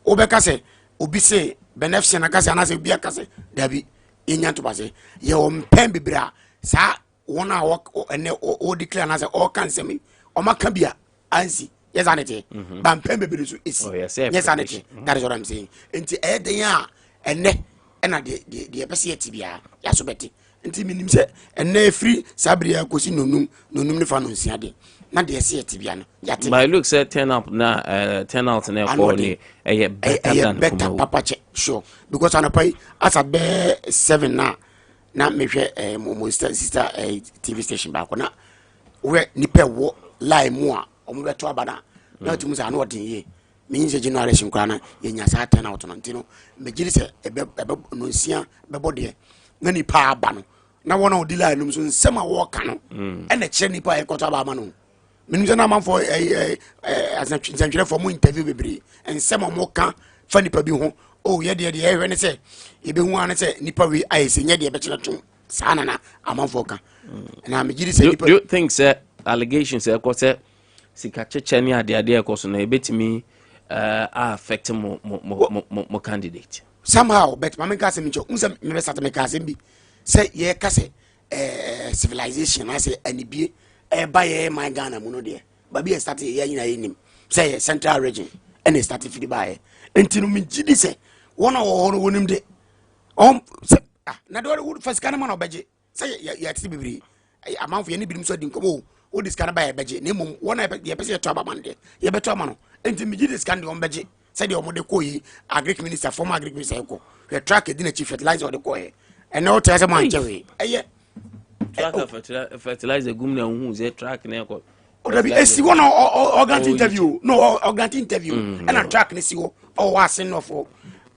obeka se obi se beneficent na kase na se bia kase dabi enya to base ye o mpem bibra sa wona wo ene o declare na se o kan se mi o maka bia ansi yes anete ba mpem bibra so esi yes anete that is what I'm saying enti den a ene na de pese yeti bia ya so beti enti minim se ene free sabria kosi nonum ne fa no nsia de na de se yeti bia no yati my look say turn out na for ni better papa che sure because anapai as a be 7 na mehwe mo sister TV station ba ko na we nipa wo line mu a omo beto abana na tumu sa na odin ye me generation kra na yenya sa turn out no ntino megiri se ebe no nsia bebode na nipa aba no na wona odi line no so nsema wo ka no ene kire nipa e koto aba no menim se na man for as a transfer for mo interview bebre ensema mo ka fa nipa bi ho oh ye de ehwe ne se ebe hu an se nipa we ayese nye de be kire to sana na amanfo ka na megiri se nipa you think say allegations say ko say sika cheche ni ade ko so na ebetimi affect mo candidate somehow but mama ka se mi cho unse me be sata me ka se bi say ye ka se civilization na se anibie ba ye my Ghana mu no de ba bi start ye nyina ye nim say central region and start fi ba ye enti no mi gidi se wona wo no wonim de na do would first kana man obeje say ya ti bibiri amanfo ye ni birim so di nkomo o diskana ba ye beje na mum wona ye pese to aba man de ye beto ama no enti mi gidi scan de on beje say de omode ko yi agric minister former agric minister ko we track e di na chief fertilizer de ko ye and no tell say man chewe eye track fertilizer gum na hu ze track na ko odabi esi one organ interview no organ interview and a track ne si wo o wa sen no for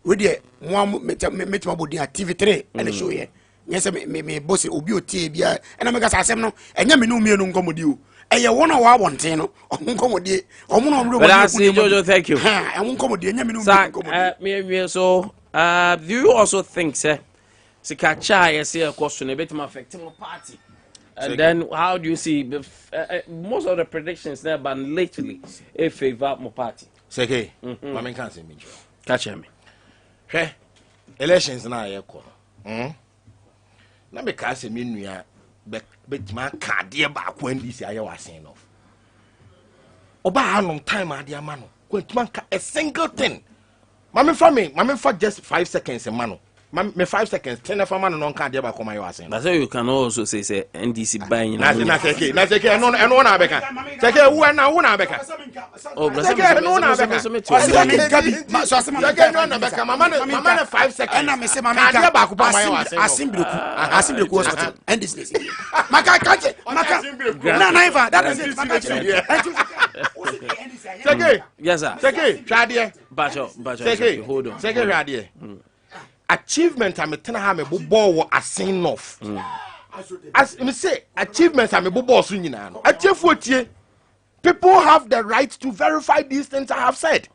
we dey mo metima bodi TV3 and show ye nyese me boss obi otie bia and me gasa asem no enya me no mie no nkomodi o eye wona wa wonten no nkomodi o mo no mro but I say Jojo thank you nkomodi enya me no mie nkomodi me so do you also think say sikacha yes here question a bit more affecting my party and then how do you see most of the predictions there but lately a favor my party Seke mama kan se mi catch me hwe elections na ye ko na me ka se mi nua betima ka de ba ko ndisi aye wasen no oba hanom time ade ama no ko ntuma ka a single thing mama fa just 5 seconds man no me 5 seconds 10 for man no kan de ba ko my wasen that's how you can also say NDC buying na seke no na beka seke wu na beka oh seke no na beka seke no na beka mama na 5 seconds na me say mama ka ba ko pa my wasen asimbreku hospital NDC maka na ifa that is it maka seke yes sir seke twade bacho seke hold on seke twade achievement am tena ha me bobo wo asen off as me say achievements am bobo so nyina no atiefo tie people have the right to verify these things I have said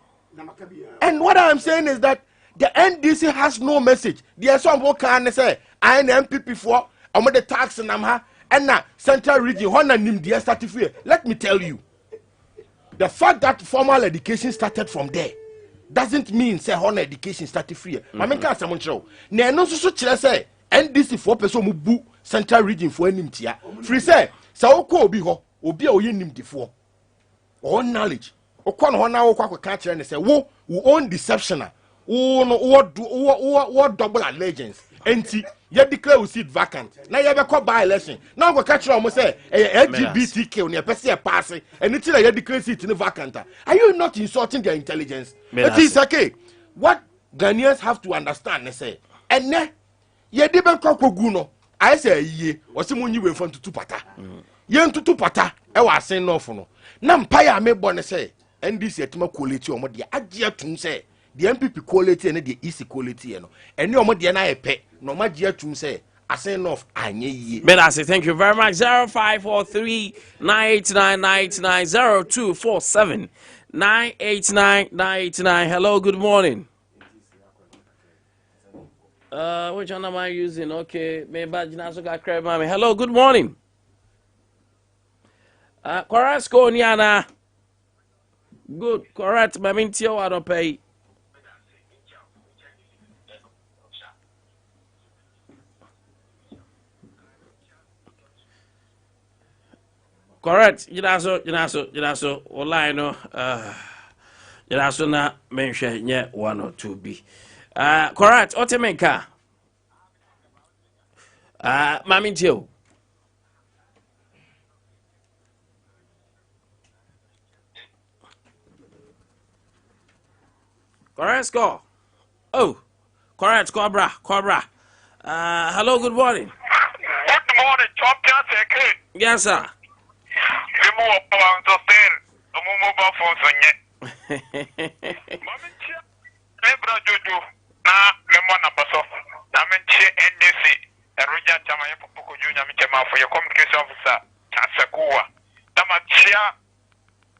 and what I am saying is that the NDC has no message there some who can say I am MPP for omo the tax nam ha and na central region hona nim the certificate let me tell you the fact that formal education started from there doesn't mean say honor education started free. I mean, can't someone show. No, so NDC for person mu bu central region for enim tia. Free say, so ko bi ho. obi a oye nimdifo or knowledge okwa no hona wo kwa ka kire ne say wo own deception wo no what double allegiance enti ye declare we seat vacant na ye be call by election na go ka kire o mo say LGBTQ ne pese e pass anything that ye declare seat in vacant are you not insulting their intelligence? It is okay. What Ghanaians have to understand ne say ene ye de ben kogu no I say ye o se munyi we fon tutu pata ye ntutu pata e wa asen no fo no na mpaya me bo ne say NDC atima quality o mo de agye atum say the MPP quality and the EC quality no ene o mo de na epe no ma agye atum say asen no anye ye. But I say thank you very much. 0543 989 0247 989 989. Hello, good morning. Which one am I using? Okay, maybe Jinaso got credit, mommy. Hello, good morning. Correct, Niana. Good, correct. Mammy, Tio, I don't pay. Correct, Jinaso. Online, no. Jinaso na mention nye 1 or 2B. Correct, Otemenka. Mammy Tio. Correct, score. Oh, correct, Cobra. Hello, good morning. Good morning, champion secret. Yes, sir. You move on to stand. Mobile phone, Sonya. Maminchi, Lebra Jojo, na Lemon Abaso, Naminchi NDC, and Roger Tamaya Poko Junior Michema for your communication officer, Tasakua. Tamachia,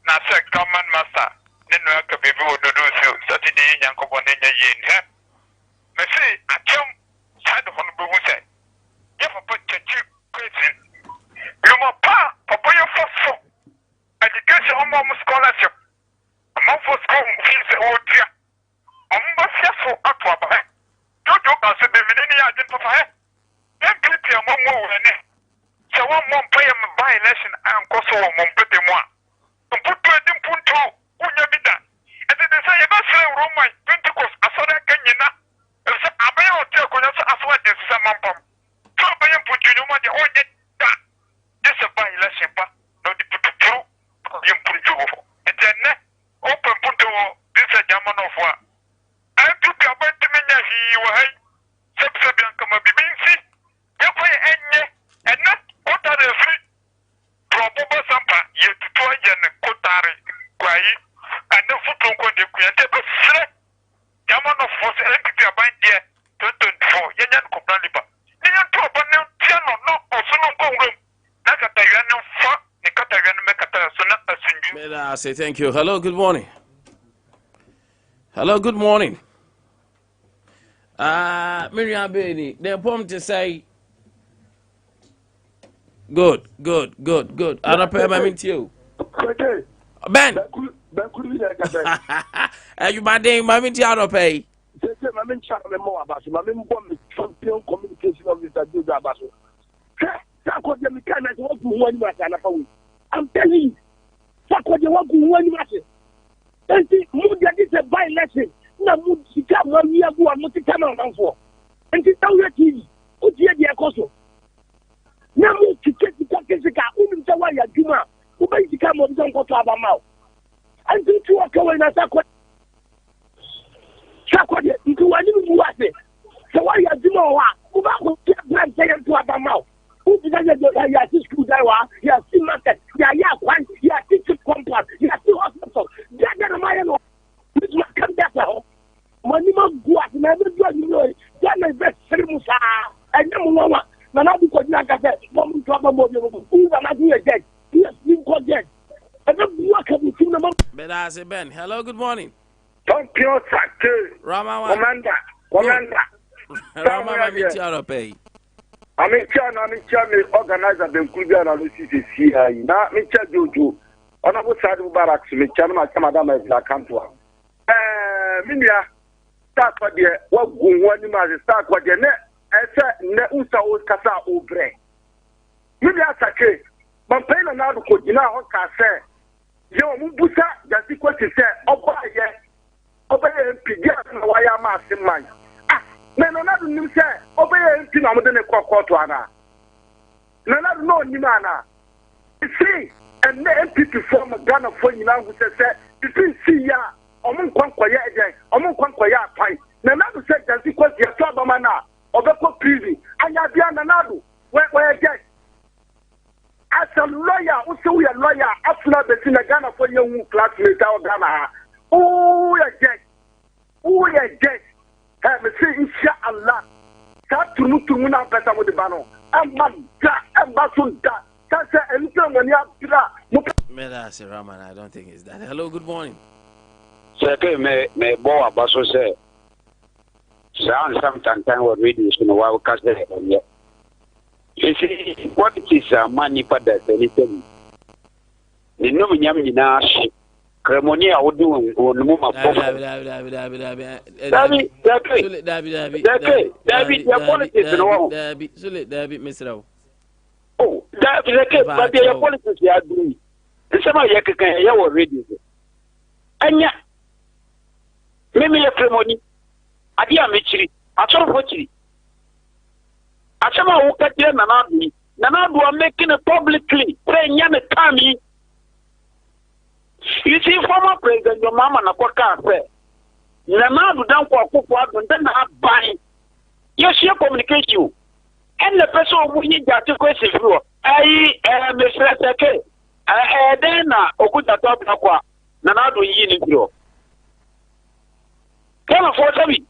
Nasa Command Master, Nenaka Baby would do so Saturday in Yankobonina Yin. Me say, I come side of Honorable Wuse. You have a put the cheap question. You must papa your first education home scholarship. Among for school fees old year. Among for Aquaba. Jojo can say the millennium identify. Then clip your mom over. So one more pay him by election and cost one pretty more. To put to a dimpunto, Unyabida. And then they say, you must say Roman, Pentecost, I saw that Kenyana. And so Abia or Tekonas as well as some pump. So I am put you know what you want. This is a by election, but not the put through. You put it over. And then open put to this a German of war. I took a bit to me, he was Subsabian come a bibinsi. You pay and not what are the free probable Sompa, yet to try and Kotari, Kwai, and no foot on the Kuyate, but German of force electricity about there 2024, Yan Koplaniba. Yan to a banner, Tiano, no, or Sono room. I say thank you. Hello, good morning. Hello, good morning. Miriam Bailey, they're pumped to say good. I don't pay my mint to you. Ben. You my name, my mint, I don't pay. I'm telling you, Sakwaje wagu wani mate. Enti mudia this a by lesson. Na mudika mami agu amutika na manfo. Enti tawe TV. Utie dia koso. Na mu tiketi kakesika unu mtawa ya juma. Ubai tika mo bizo nkoto abamao. Enti tu akawe na Sakwaje nti wani muwase. Sawa ya juma wa. Uba ko plan sayen tu abamao. Who did I get your school? You are still market, you are one, you are still compound, you are still hospital. That's my own. This must come back now. Money must go out, never do you know it. That's my best Musa. I never know what. Now, because like I said, one trouble more. Who's not doing again? Yes, you got dead. I don't work at the cinema. But I say, Ben, hello, good morning. Thank you, sir. Rama, Commander. Rama, I'm pay. I'm in China, organizer the Nkwantabisa analysis here. Now, Mr. Jojo, on our side of barracks, Mr. Madam is la Cantua. Minia, start for the what one man start for the net, and ne usa o kasa obre. Minia Sake, Mampena na na ko gina ho ka se ye o mubusa jasi kwesi se obaye mpidia na waya ma asemman ah na na do nim se obaye mpi na mo de ne kokoto ana na na do no nim ana see and the MPP form Ghana for you now who says you see ya omun kwankwa ya eje omun kwankwa ya apai na na do say jasi kwesi ya so bama na obeko prison anya bia na na do where get as a lawyer, also we are lawyer, after the Ghana for young classmates out Ghana. Oh, yes. Oh, yes. Have a say, inshallah. That to look to Muna better with the banner. And man, and Basun, that's anything when you have Raman, I don't think it's that. Hello, good morning. Sir, may boy Basso say, sound sometimes what reading is in a while, cast it. You see, what is money for that anything? The no Yamina Cremonia would do on the moment. David, your politics in all. David, Mr. Oh, that is okay, but your politics are doing. And some of you can hear already. And yet, maybe a Cremoni, Adea Mitri, I told you. Asama ukatire Nanadu are making it publicly saying Yana Kami. You see, former president, your mama Nakwaka said, Nanadu don't walk up and then have buying. Yes, your communication. And the person who need that to question through. Mr. Sake, then Okuta top Nakwa, Nanadu yin in you. Come on, for me.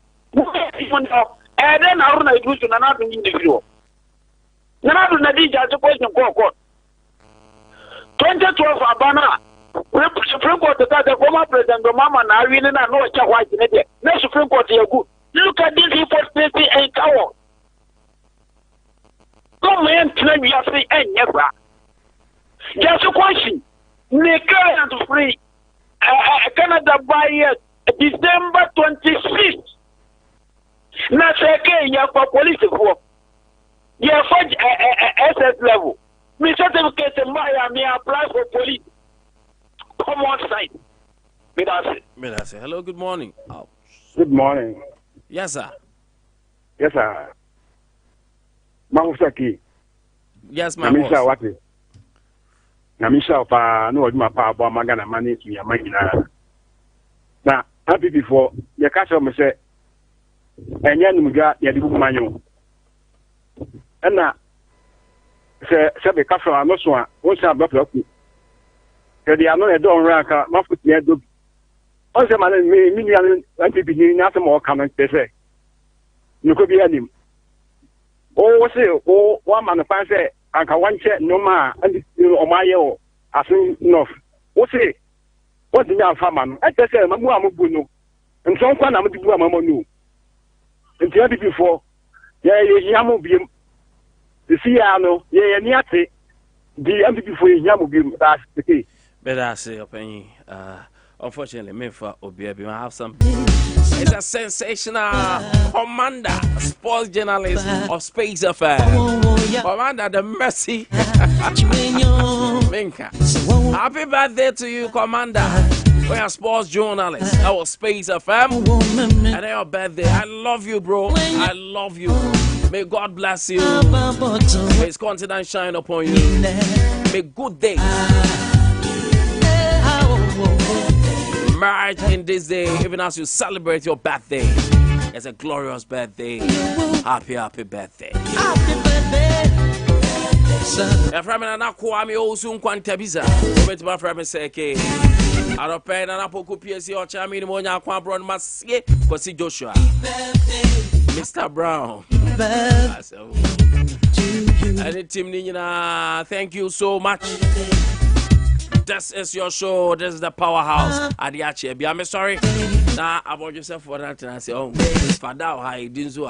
And then I don't do to another individual. Nanadu Nadija to question court. 2012 Abana, Supreme Court, the former president, the Mama, and I really know what you're white in it. No Supreme Court, you're good. Look at this hypocrisy and cower. Come in, claim you are free and never. Just a question. Make Canada free. Canada by December 26th. Na seke ya for police for ya for SS level. Me certificate me apply for police. Come on site. Me that's it. Hello, good morning. Oh. Good morning. Yes, sir. Yes, sir. Mahusaki. Yes, my boss. Namisa wati. Namisa pa no odi ma pa abo magana mani tu ya magina. Na happy before ya catch me say enye numga ya dibu manyo na se be kaso anoso a won se abafra ku ke dia no e don ranka mafuti e do on se man mi ni an MPP ni na se mo kan pese no ko bi anim o se o wa man fa se anka wanche no ma and o ma ye o asin no o se o di na fa man e pese mamu amubu no nso kwa na mu dibu amamu no nti abi before ye yamu biem the siano ye niate di abi before ye yamu biem that's the case. Better I say opinion unfortunately me for Abia I have some. It's a sensational commander sports journalist of Space Affair. Commander the Mercy Minka. Happy birthday to you, Commander. We are sports journalists. Our Space FM. And your birthday. I love you, bro. I love you. May God bless you. May His countenance shine upon you. May good day merge in this day, even as you celebrate your birthday. It's a glorious birthday. Happy birthday. Happy birthday. From an Aquami also Nkwantabisa. Wait my friend say Akye. I don't pay an apple PSC or Chamini Monia Quabron must see Joshua. Mr. Brown. And Team Nina, thank you so much. This is your show. This is the powerhouse. Adea. I'm sorry. Now, about yourself for that. And I say, oh, Father, I didn't so.